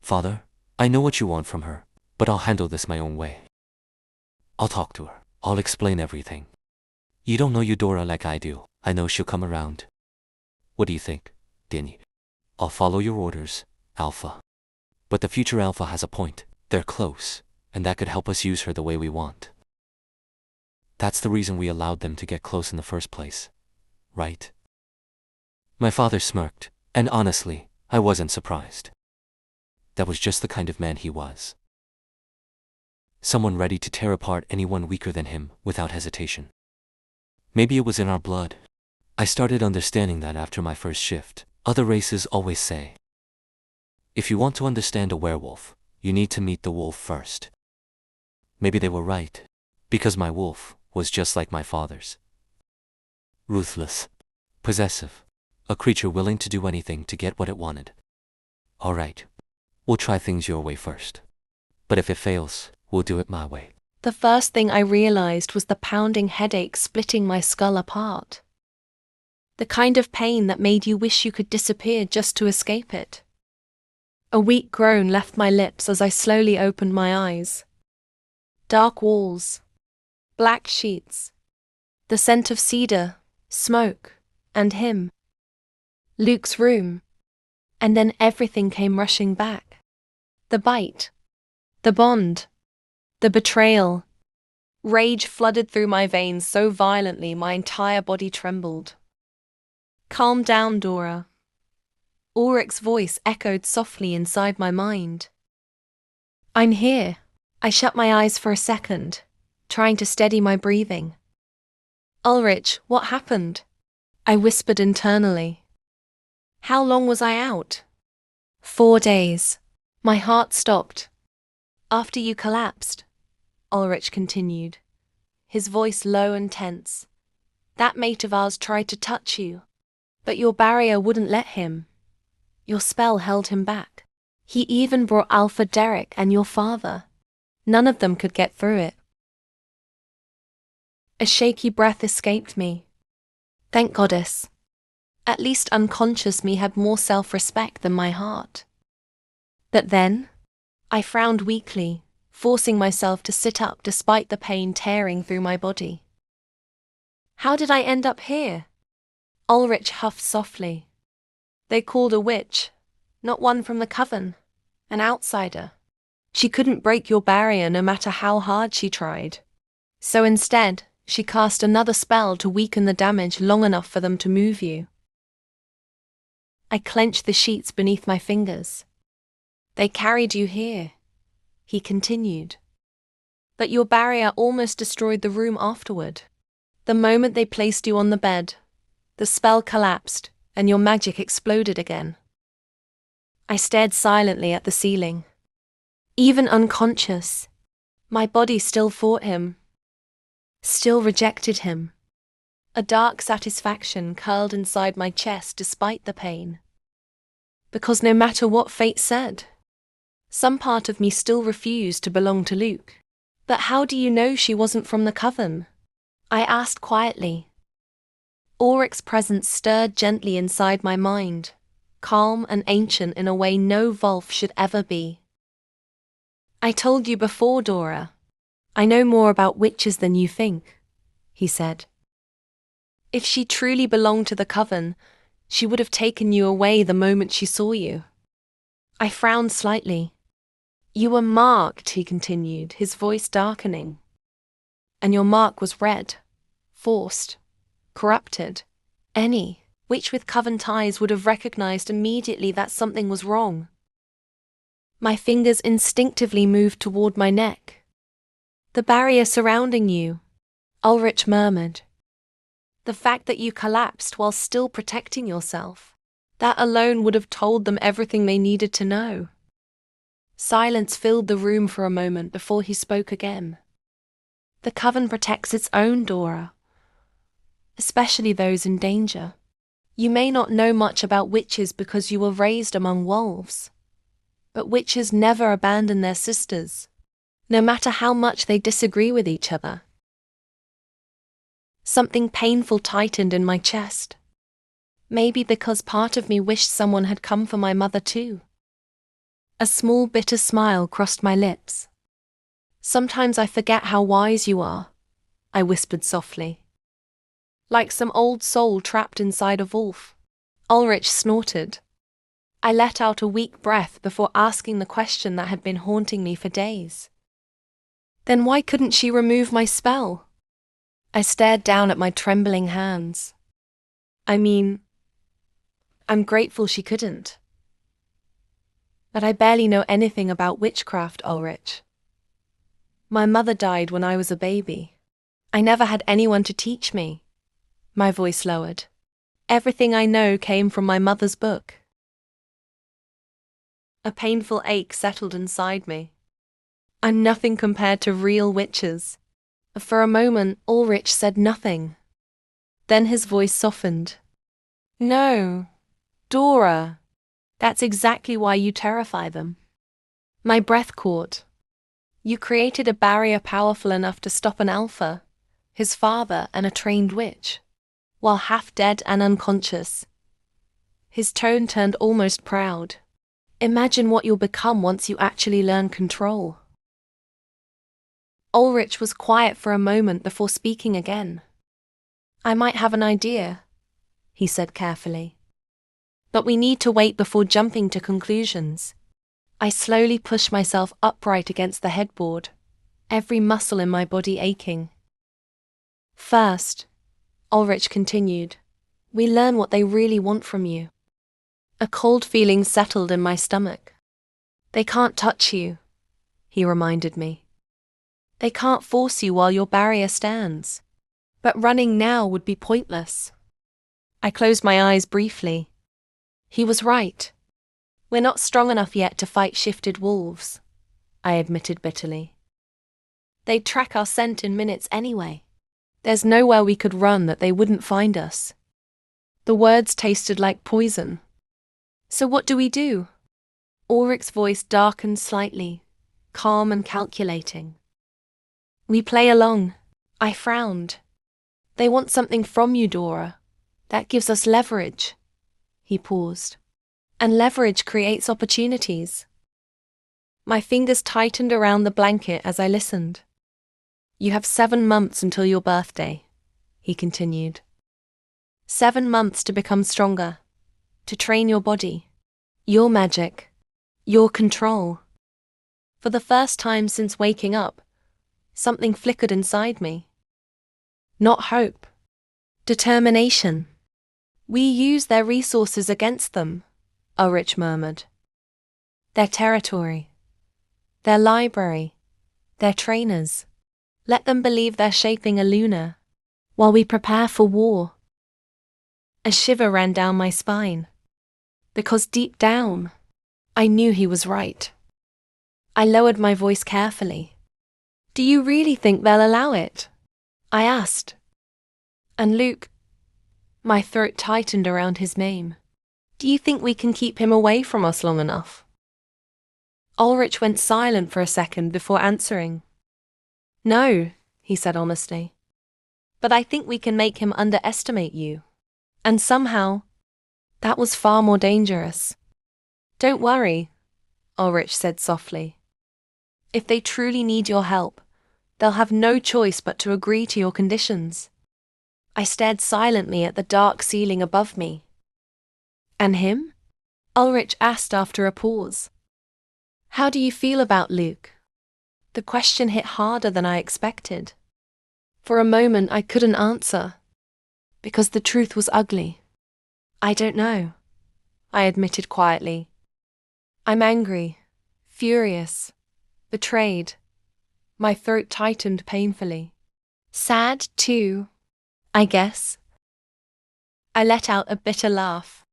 Father, I know what you want from her, but I'll handle this my own way. I'll talk to her. I'll explain everything. You don't know Eudora like I do. I know she'll come around. What do you think, Danny? I'll follow your orders, Alpha. But the future Alpha has a point. They're close, and that could help us use her the way we want. That's the reason we allowed them to get close in the first place, right? My father smirked, and honestly, I wasn't surprised. That was just the kind of man he was. Someone ready to tear apart anyone weaker than him without hesitation. Maybe it was in our blood. I started understanding that after my first shift. Other races always say, if you want to understand a werewolf, you need to meet the wolf first. Maybe they were right, because my wolf was just like my father's. Ruthless, possessive, a creature willing to do anything to get what it wanted. Alright, we'll try things your way first. But if it fails, we'll do it my way. The first thing I realized was the pounding headache splitting my skull apart. The kind of pain that made you wish you could disappear just to escape it. A weak groan left my lips as I slowly opened my eyes. Dark walls, black sheets, the scent of cedar, smoke, and him. Luke's room. And then everything came rushing back. The bite, the bond, the betrayal. Rage flooded through my veins so violently my entire body trembled. Calm down, Dora. Ulrich's voice echoed softly inside my mind. I'm here. I shut my eyes for a second, trying to steady my breathing. Ulrich, what happened? I whispered internally. How long was I out? 4 days. My heart stopped. After you collapsed, Ulrich continued, his voice low and tense. That mate of ours tried to touch you, but your barrier wouldn't let him. Your spell held him back. He even brought Alpha Derek and your father. None of them could get through it. A shaky breath escaped me. Thank Goddess. At least unconscious me had more self-respect than my heart. But then, I frowned weakly, forcing myself to sit up despite the pain tearing through my body. How did I end up here? Ulrich huffed softly. They called a witch, not one from the coven, an outsider. She couldn't break your barrier no matter how hard she tried. So instead, she cast another spell to weaken the damage long enough for them to move you. I clenched the sheets beneath my fingers. They carried you here, he continued. But your barrier almost destroyed the room afterward. The moment they placed you on the bed, the spell collapsed and your magic exploded again. I stared silently at the ceiling. Even unconscious, my body still fought him, still rejected him. A dark satisfaction curled inside my chest despite the pain. Because no matter what fate said, some part of me still refused to belong to Luke. But how do you know she wasn't from the coven? I asked quietly. Ulrich's presence stirred gently inside my mind, calm and ancient in a way no Wolf should ever be. I told you before, Dora. I know more about witches than you think, he said. If she truly belonged to the coven, she would have taken you away the moment she saw you. I frowned slightly. You were marked, he continued, his voice darkening. And your mark was red, forced, corrupted. Any witch with coven ties would have recognized immediately that something was wrong. My fingers instinctively moved toward my neck. The barrier surrounding you, Ulrich murmured. The fact that you collapsed while still protecting yourself, that alone would have told them everything they needed to know. Silence filled the room for a moment before he spoke again. The coven protects its own, Dora, especially those in danger. You may not know much about witches because you were raised among wolves, but witches never abandon their sisters, no matter how much they disagree with each other. Something painful tightened in my chest. Maybe because part of me wished someone had come for my mother too. A small bitter smile crossed my lips. Sometimes I forget how wise you are, I whispered softly. Like some old soul trapped inside a wolf. Ulrich snorted. I let out a weak breath before asking the question that had been haunting me for days. Then why couldn't she remove my spell? I stared down at my trembling hands. I'm grateful she couldn't. But I barely know anything about witchcraft, Ulrich. My mother died when I was a baby. I never had anyone to teach me. My voice lowered. Everything I know came from my mother's book. A painful ache settled inside me. I'm nothing compared to real witches. For a moment, Ulrich said nothing. Then his voice softened. No, Dora. That's exactly why you terrify them. My breath caught. You created a barrier powerful enough to stop an alpha, his father and a trained witch, while half dead and unconscious. His tone turned almost proud. Imagine what you'll become once you actually learn control. Ulrich was quiet for a moment before speaking again. I might have an idea, he said carefully. But we need to wait before jumping to conclusions. I slowly pushed myself upright against the headboard, every muscle in my body aching. First, Ulrich continued, we learn what they really want from you. A cold feeling settled in my stomach. They can't touch you, he reminded me. They can't force you while your barrier stands. But running now would be pointless. I closed my eyes briefly. He was right. We're not strong enough yet to fight shifted wolves, I admitted bitterly. They'd track our scent in minutes anyway. There's nowhere we could run that they wouldn't find us. The words tasted like poison. So what do we do? Ulrich's voice darkened slightly, calm and calculating. We play along. I frowned. They want something from you, Dora. That gives us leverage. He paused. And leverage creates opportunities. My fingers tightened around the blanket as I listened. You have 7 months until your birthday, he continued. 7 months to become stronger, to train your body, your magic, your control. For the first time since waking up, something flickered inside me. Not hope. Determination. We use their resources against them, Ulrich murmured. Their territory. Their library. Their trainers. Let them believe they're shaping a Luna, while we prepare for war. A shiver ran down my spine. Because deep down, I knew he was right. I lowered my voice carefully. Do you really think they'll allow it? I asked. And Luke, my throat tightened around his name. Do you think we can keep him away from us long enough? Ulrich went silent for a second before answering. No, he said honestly. But I think we can make him underestimate you. And somehow, that was far more dangerous. Don't worry, Ulrich said softly. If they truly need your help, they'll have no choice but to agree to your conditions. I stared silently at the dark ceiling above me. And him? Ulrich asked after a pause. How do you feel about Luke? The question hit harder than I expected. For a moment I couldn't answer, because the truth was ugly. I don't know, I admitted quietly. I'm angry, furious, betrayed. My throat tightened painfully. Sad, too, I guess. I let out a bitter laugh.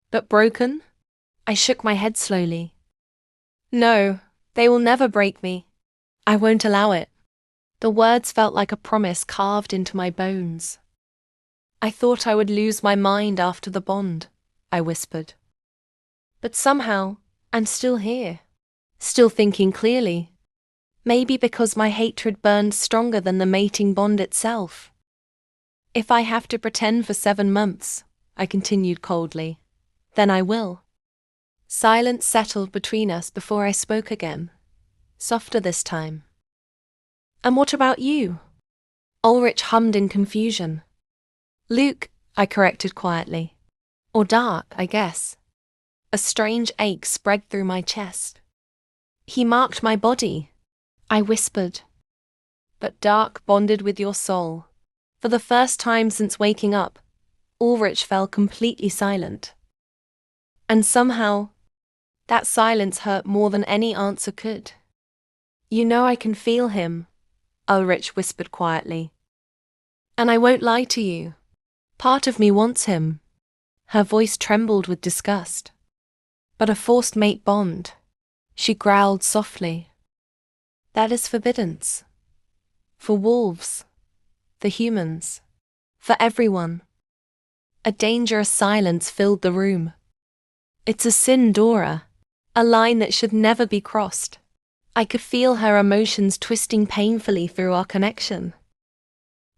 But broken? I shook my head slowly. No, they will never break me. I won't allow it. The words felt like a promise carved into my bones. I thought I would lose my mind after the bond, I whispered. But somehow, I'm still here, still thinking clearly. Maybe because my hatred burned stronger than the mating bond itself. If I have to pretend for 7 months, I continued coldly, then I will. Silence settled between us before I spoke again, softer this time. And what about you? Ulrich hummed in confusion. Luke, I corrected quietly. Or dark, I guess. A strange ache spread through my chest. He marked my body, I whispered. But dark bonded with your soul. For the first time since waking up, Ulrich fell completely silent. And somehow, that silence hurt more than any answer could. You know I can feel him, Ulrich whispered quietly. And I won't lie to you. Part of me wants him, Her voice trembled with disgust. But a forced mate bond. She growled softly. That is forbiddance. For wolves. For humans. For everyone. A dangerous silence filled the room. It's a sin, Dora. A line that should never be crossed. I could feel her emotions twisting painfully through our connection.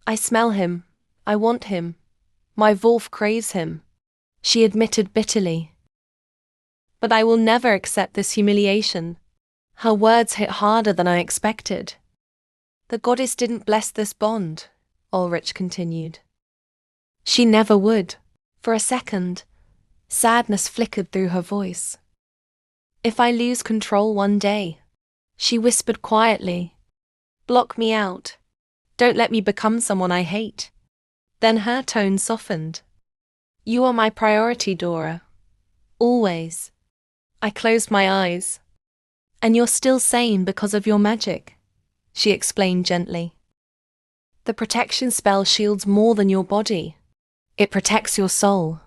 I smell him. I want him. My wolf craves him, she admitted bitterly. But I will never accept this humiliation. Her words hit harder than I expected. The goddess didn't bless this bond, Ulrich continued. She never would. For a second, sadness flickered through her voice. If I lose control one day, she whispered quietly, block me out. Don't let me become someone I hate. Then her tone softened. You are my priority, Dora. Always. I closed my eyes. And you're still sane because of your magic, she explained gently. The protection spell shields more than your body. It protects your soul.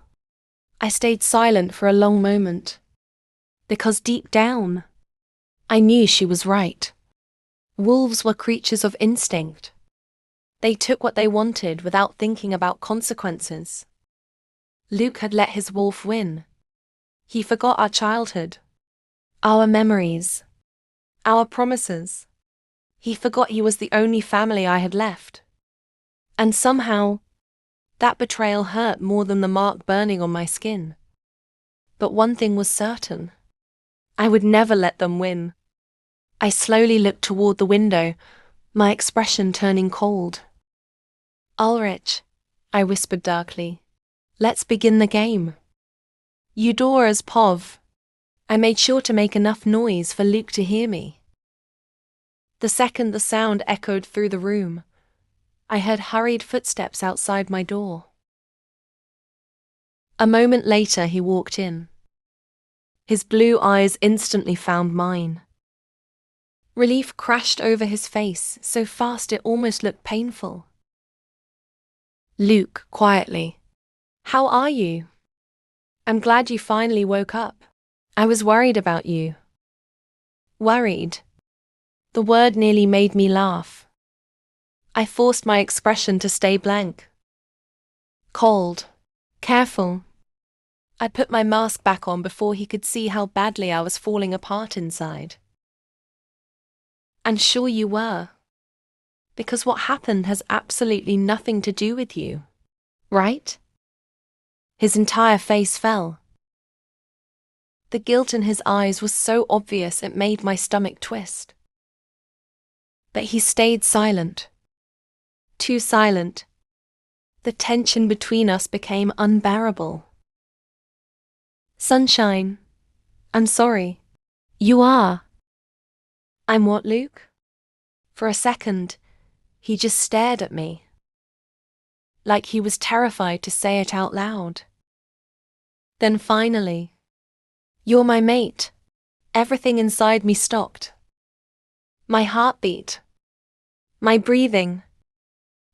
I stayed silent for a long moment. Because deep down, I knew she was right. Wolves were creatures of instinct. They took what they wanted without thinking about consequences. Luke had let his wolf win. He forgot our childhood, our memories, our promises. He forgot he was the only family I had left. And somehow, that betrayal hurt more than the mark burning on my skin. But one thing was certain. I would never let them win. I slowly looked toward the window, my expression turning cold. Ulrich, I whispered darkly, let's begin the game. Eudora's Pov. I made sure to make enough noise for Luke to hear me. The second the sound echoed through the room, I heard hurried footsteps outside my door. A moment later he walked in. His blue eyes instantly found mine. Relief crashed over his face so fast it almost looked painful. Luke, quietly. How are you? I'm glad you finally woke up. I was worried about you. Worried. The word nearly made me laugh. I forced my expression to stay blank. Cold. Careful. I put my mask back on before he could see how badly I was falling apart inside. And sure you were. Because what happened has absolutely nothing to do with you. Right? His entire face fell. The guilt in his eyes was so obvious it made my stomach twist. But he stayed silent. Too silent. The tension between us became unbearable. Sunshine. I'm sorry. You are. I'm what, Luke? For a second, he just stared at me. Like he was terrified to say it out loud. Then finally, you're my mate. Everything inside me stopped. My heartbeat. My breathing.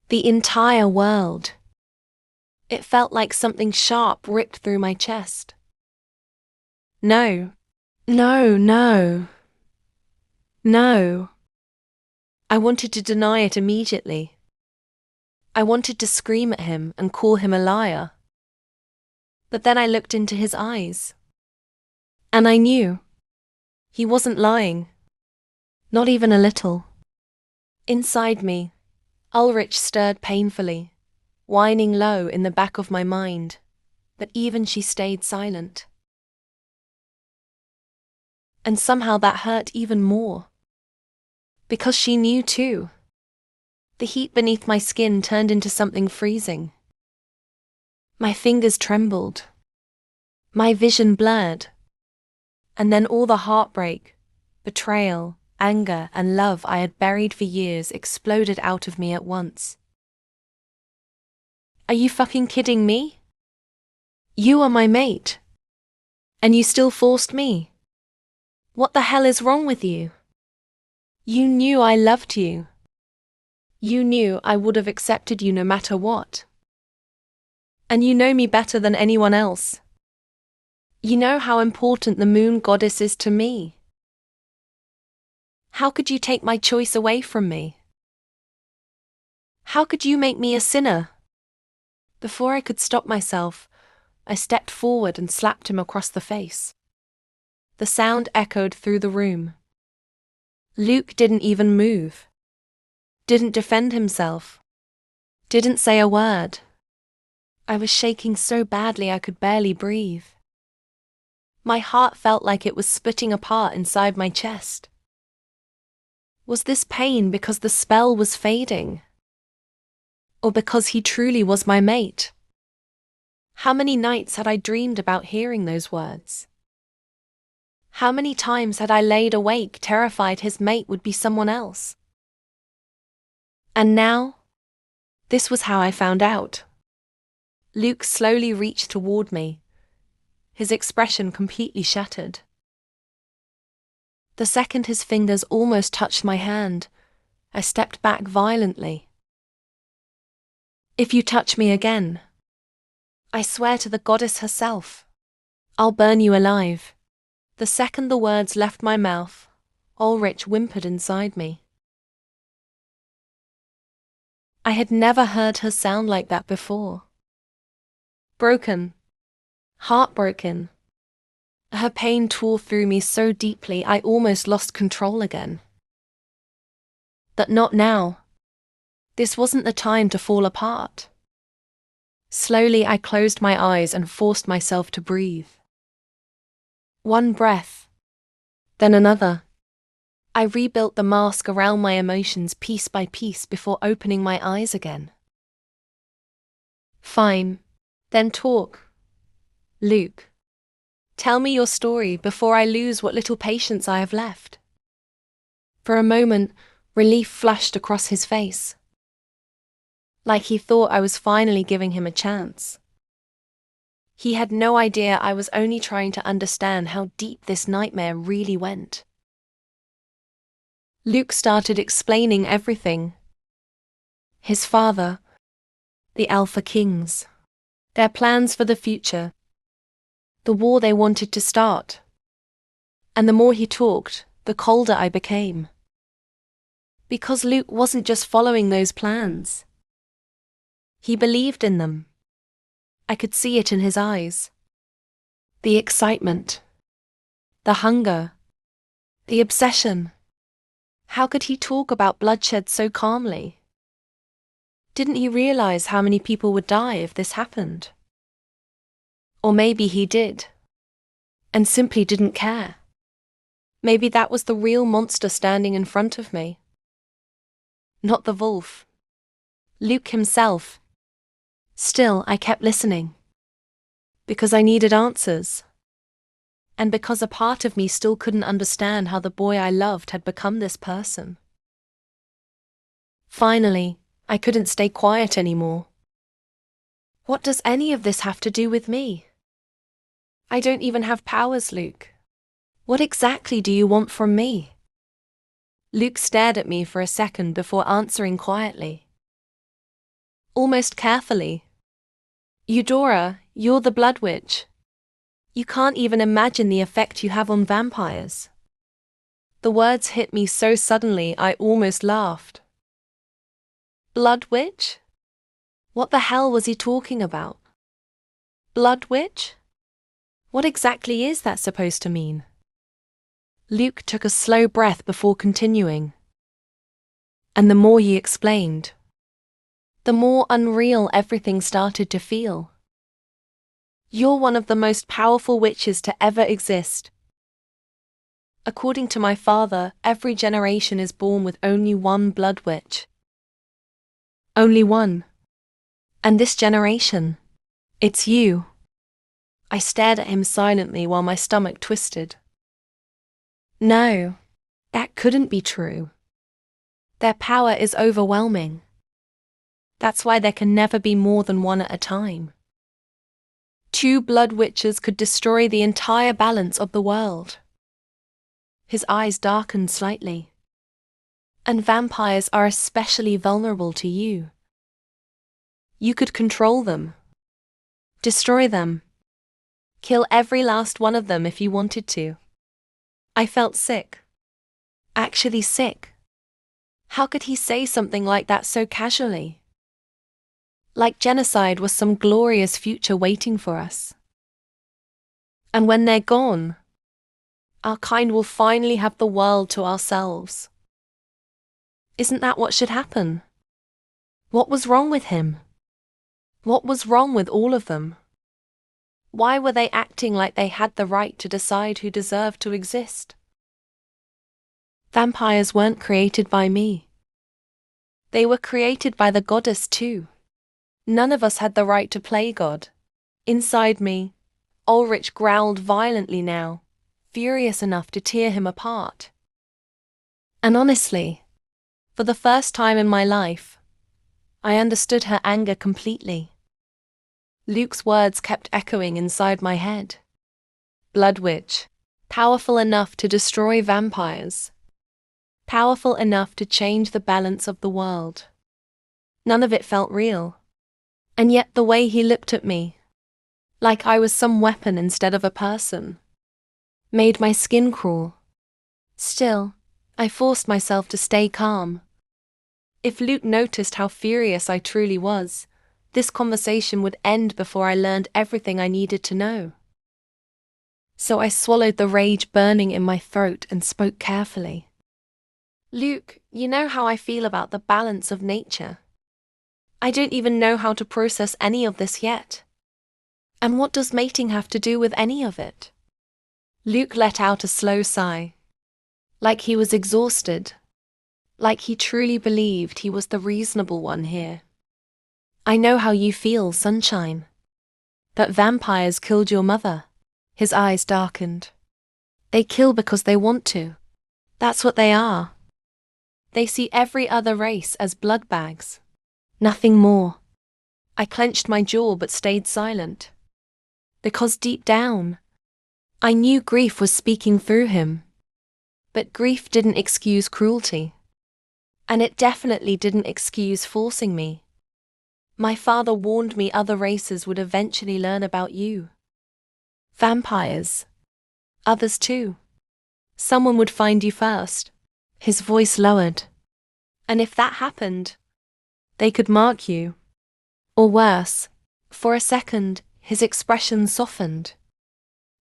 The entire world. It felt like something sharp ripped through my chest. No. No, no. No. I wanted to deny it immediately. I wanted to scream at him and call him a liar. But then I looked into his eyes. And I knew. He wasn't lying. Not even a little. Inside me, Ulrich stirred painfully, whining low in the back of my mind, but even she stayed silent. And somehow that hurt even more. Because she knew too. The heat beneath my skin turned into something freezing. My fingers trembled. My vision blurred. And then all the heartbreak, betrayal, anger, and love I had buried for years exploded out of me at once. Are you fucking kidding me? You are my mate. And you still forced me. What the hell is wrong with you? You knew I loved you. You knew I would have accepted you no matter what. And you know me better than anyone else. You know how important the moon goddess is to me. How could you take my choice away from me? How could you make me a sinner? Before I could stop myself, I stepped forward and slapped him across the face. The sound echoed through the room. Luke didn't even move. Didn't defend himself. Didn't say a word. I was shaking so badly I could barely breathe. My heart felt like it was splitting apart inside my chest. Was this pain because the spell was fading? Or because he truly was my mate? How many nights had I dreamed about hearing those words? How many times had I laid awake, terrified his mate would be someone else? And now, this was how I found out. Luke slowly reached toward me, his expression completely shattered. The second his fingers almost touched my hand, I stepped back violently. If you touch me again, I swear to the goddess herself, I'll burn you alive. The second the words left my mouth, Ulrich whimpered inside me. I had never heard her sound like that before. Broken. Heartbroken. Her pain tore through me so deeply I almost lost control again. But not now. This wasn't the time to fall apart. Slowly I closed my eyes and forced myself to breathe. One breath, then another. I rebuilt the mask around my emotions piece by piece before opening my eyes again. Fine, then talk. Luke, tell me your story before I lose what little patience I have left. For a moment, relief flashed across his face. Like he thought I was finally giving him a chance. He had no idea I was only trying to understand how deep this nightmare really went. Luke started explaining everything. His father, the Alpha Kings, their plans for the future, the war they wanted to start. And the more he talked, the colder I became. Because Luke wasn't just following those plans. He believed in them. I could see it in his eyes. The excitement, the hunger, the obsession. How could he talk about bloodshed so calmly? Didn't he realize how many people would die if this happened? Or maybe he did, and simply didn't care. Maybe that was the real monster standing in front of me. Not the wolf. Luke himself. Still, I kept listening. Because I needed answers. And because a part of me still couldn't understand how the boy I loved had become this person. Finally, I couldn't stay quiet anymore. What does any of this have to do with me? I don't even have powers, Luke. What exactly do you want from me? Luke stared at me for a second before answering quietly. Almost carefully. Eudora, you're the Blood Witch. You can't even imagine the effect you have on vampires. The words hit me so suddenly I almost laughed. Blood Witch? What the hell was he talking about? Blood Witch? What exactly is that supposed to mean? Luke took a slow breath before continuing. And the more he explained, the more unreal everything started to feel. You're one of the most powerful witches to ever exist. According to my father, every generation is born with only one blood witch. Only one. And this generation, it's you. I stared at him silently while my stomach twisted. No, that couldn't be true. Their power is overwhelming. That's why there can never be more than one at a time. 2 blood witches could destroy the entire balance of the world. His eyes darkened slightly. And vampires are especially vulnerable to you. You could control them. Destroy them. Kill every last one of them if you wanted to. I felt sick. Actually sick. How could he say something like that so casually? Like genocide was some glorious future waiting for us. And when they're gone, our kind will finally have the world to ourselves. Isn't that what should happen? What was wrong with him? What was wrong with all of them? Why were they acting like they had the right to decide who deserved to exist? Vampires weren't created by me. They were created by the goddess too. None of us had the right to play God. Inside me, Ulrich growled violently now, furious enough to tear him apart. And honestly, for the first time in my life, I understood her anger completely. Luke's words kept echoing inside my head. Blood Witch, powerful enough to destroy vampires. Powerful enough to change the balance of the world. None of it felt real. And yet the way he looked at me, like I was some weapon instead of a person, made my skin crawl. Still, I forced myself to stay calm. If Luke noticed how furious I truly was, this conversation would end before I learned everything I needed to know. So I swallowed the rage burning in my throat and spoke carefully. Luke, you know how I feel about the balance of nature. I don't even know how to process any of this yet. And what does mating have to do with any of it? Luke let out a slow sigh. Like he was exhausted. Like he truly believed he was the reasonable one here. I know how you feel, Sunshine. That vampires killed your mother. His eyes darkened. They kill because they want to. That's what they are. They see every other race as blood bags. Nothing more. I clenched my jaw but stayed silent. Because deep down, I knew grief was speaking through him. But grief didn't excuse cruelty. And it definitely didn't excuse forcing me. My father warned me other races would eventually learn about you. Vampires. Others too. Someone would find you first. His voice lowered. And if that happened, they could mark you. Or worse, for a second, his expression softened.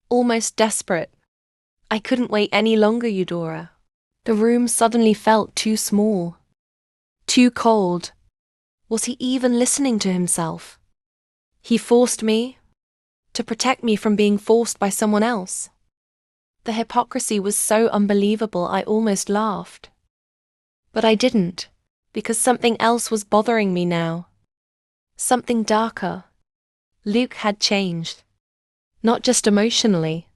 Almost desperate. I couldn't wait any longer, Eudora. The room suddenly felt too small. Too cold. Was he even listening to himself? He forced me to protect me from being forced by someone else. The hypocrisy was so unbelievable I almost laughed. But I didn't, because something else was bothering me now. Something darker. Luke had changed. Not just emotionally.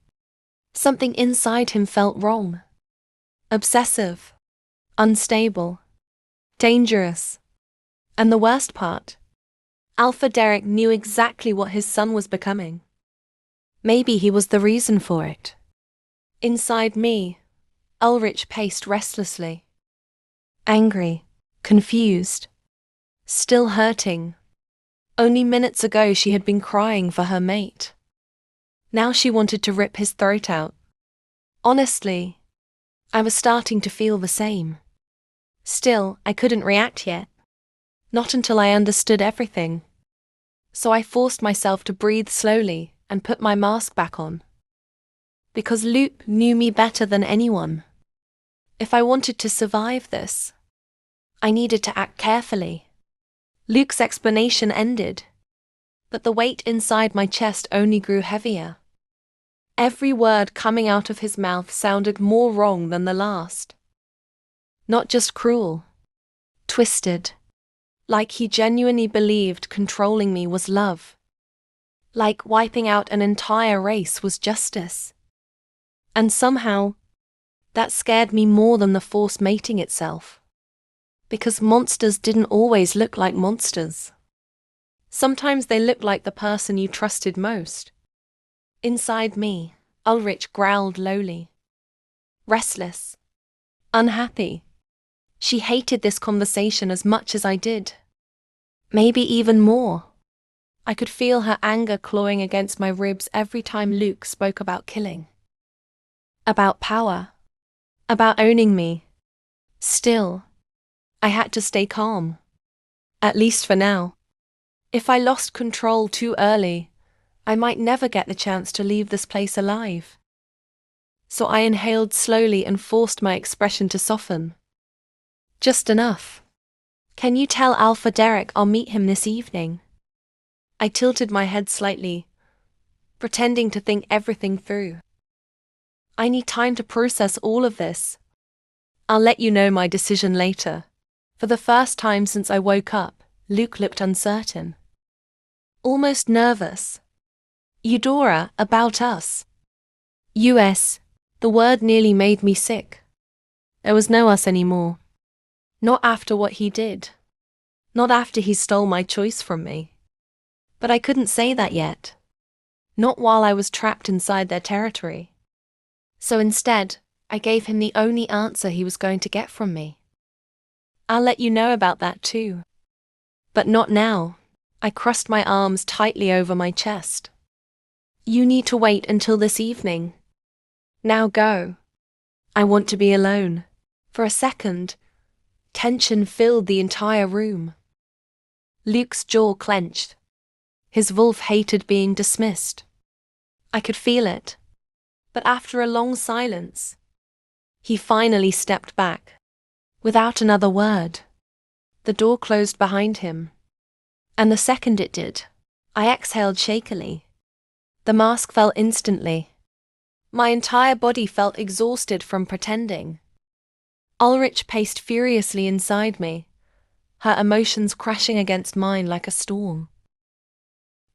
Something inside him felt wrong. Obsessive. Unstable. Dangerous. And the worst part, Alpha Derek knew exactly what his son was becoming. Maybe he was the reason for it. Inside me, Ulrich paced restlessly. Angry, confused, still hurting. Only minutes ago she had been crying for her mate. Now she wanted to rip his throat out. Honestly, I was starting to feel the same. Still, I couldn't react yet. Not until I understood everything. So I forced myself to breathe slowly and put my mask back on. Because Luke knew me better than anyone. If I wanted to survive this, I needed to act carefully. Luke's explanation ended, but the weight inside my chest only grew heavier. Every word coming out of his mouth sounded more wrong than the last. Not just cruel, twisted. Like he genuinely believed controlling me was love. Like wiping out an entire race was justice. And somehow, that scared me more than the forced mating itself. Because monsters didn't always look like monsters. Sometimes they looked like the person you trusted most. Inside me, Ulrich growled lowly. Restless. Unhappy. She hated this conversation as much as I did. Maybe even more. I could feel her anger clawing against my ribs every time Luke spoke about killing. About power. About owning me. Still, I had to stay calm. At least for now. If I lost control too early, I might never get the chance to leave this place alive. So I inhaled slowly and forced my expression to soften. Just enough. Can you tell Alpha Derek I'll meet him this evening? I tilted my head slightly, pretending to think everything through. I need time to process all of this. I'll let you know my decision later. For the first time since I woke up, Luke looked uncertain. Almost nervous. Eudora, about us. US. The word nearly made me sick. There was no us anymore. Not after what he did. Not after he stole my choice from me. But I couldn't say that yet. Not while I was trapped inside their territory. So instead, I gave him the only answer he was going to get from me. I'll let you know about that too. But not now. I crossed my arms tightly over my chest. You need to wait until this evening. Now go. I want to be alone. For a second, tension filled the entire room. Luke's jaw clenched. His wolf hated being dismissed. I could feel it. But after a long silence, he finally stepped back. Without another word, the door closed behind him. And the second it did, I exhaled shakily. The mask fell instantly. My entire body felt exhausted from pretending. Ulrich paced furiously inside me, her emotions crashing against mine like a storm.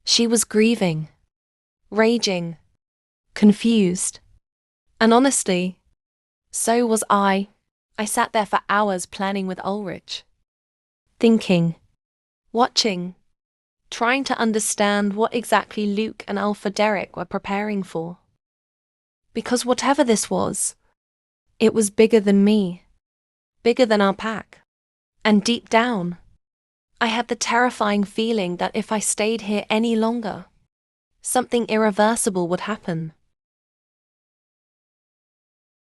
She was grieving, raging, confused. And honestly, so was I. I sat there for hours planning with Ulrich. Thinking, watching, trying to understand what exactly Luke and Alpha Derek were preparing for. Because whatever this was, it was bigger than me, bigger than our pack. And deep down, I had the terrifying feeling that if I stayed here any longer, something irreversible would happen.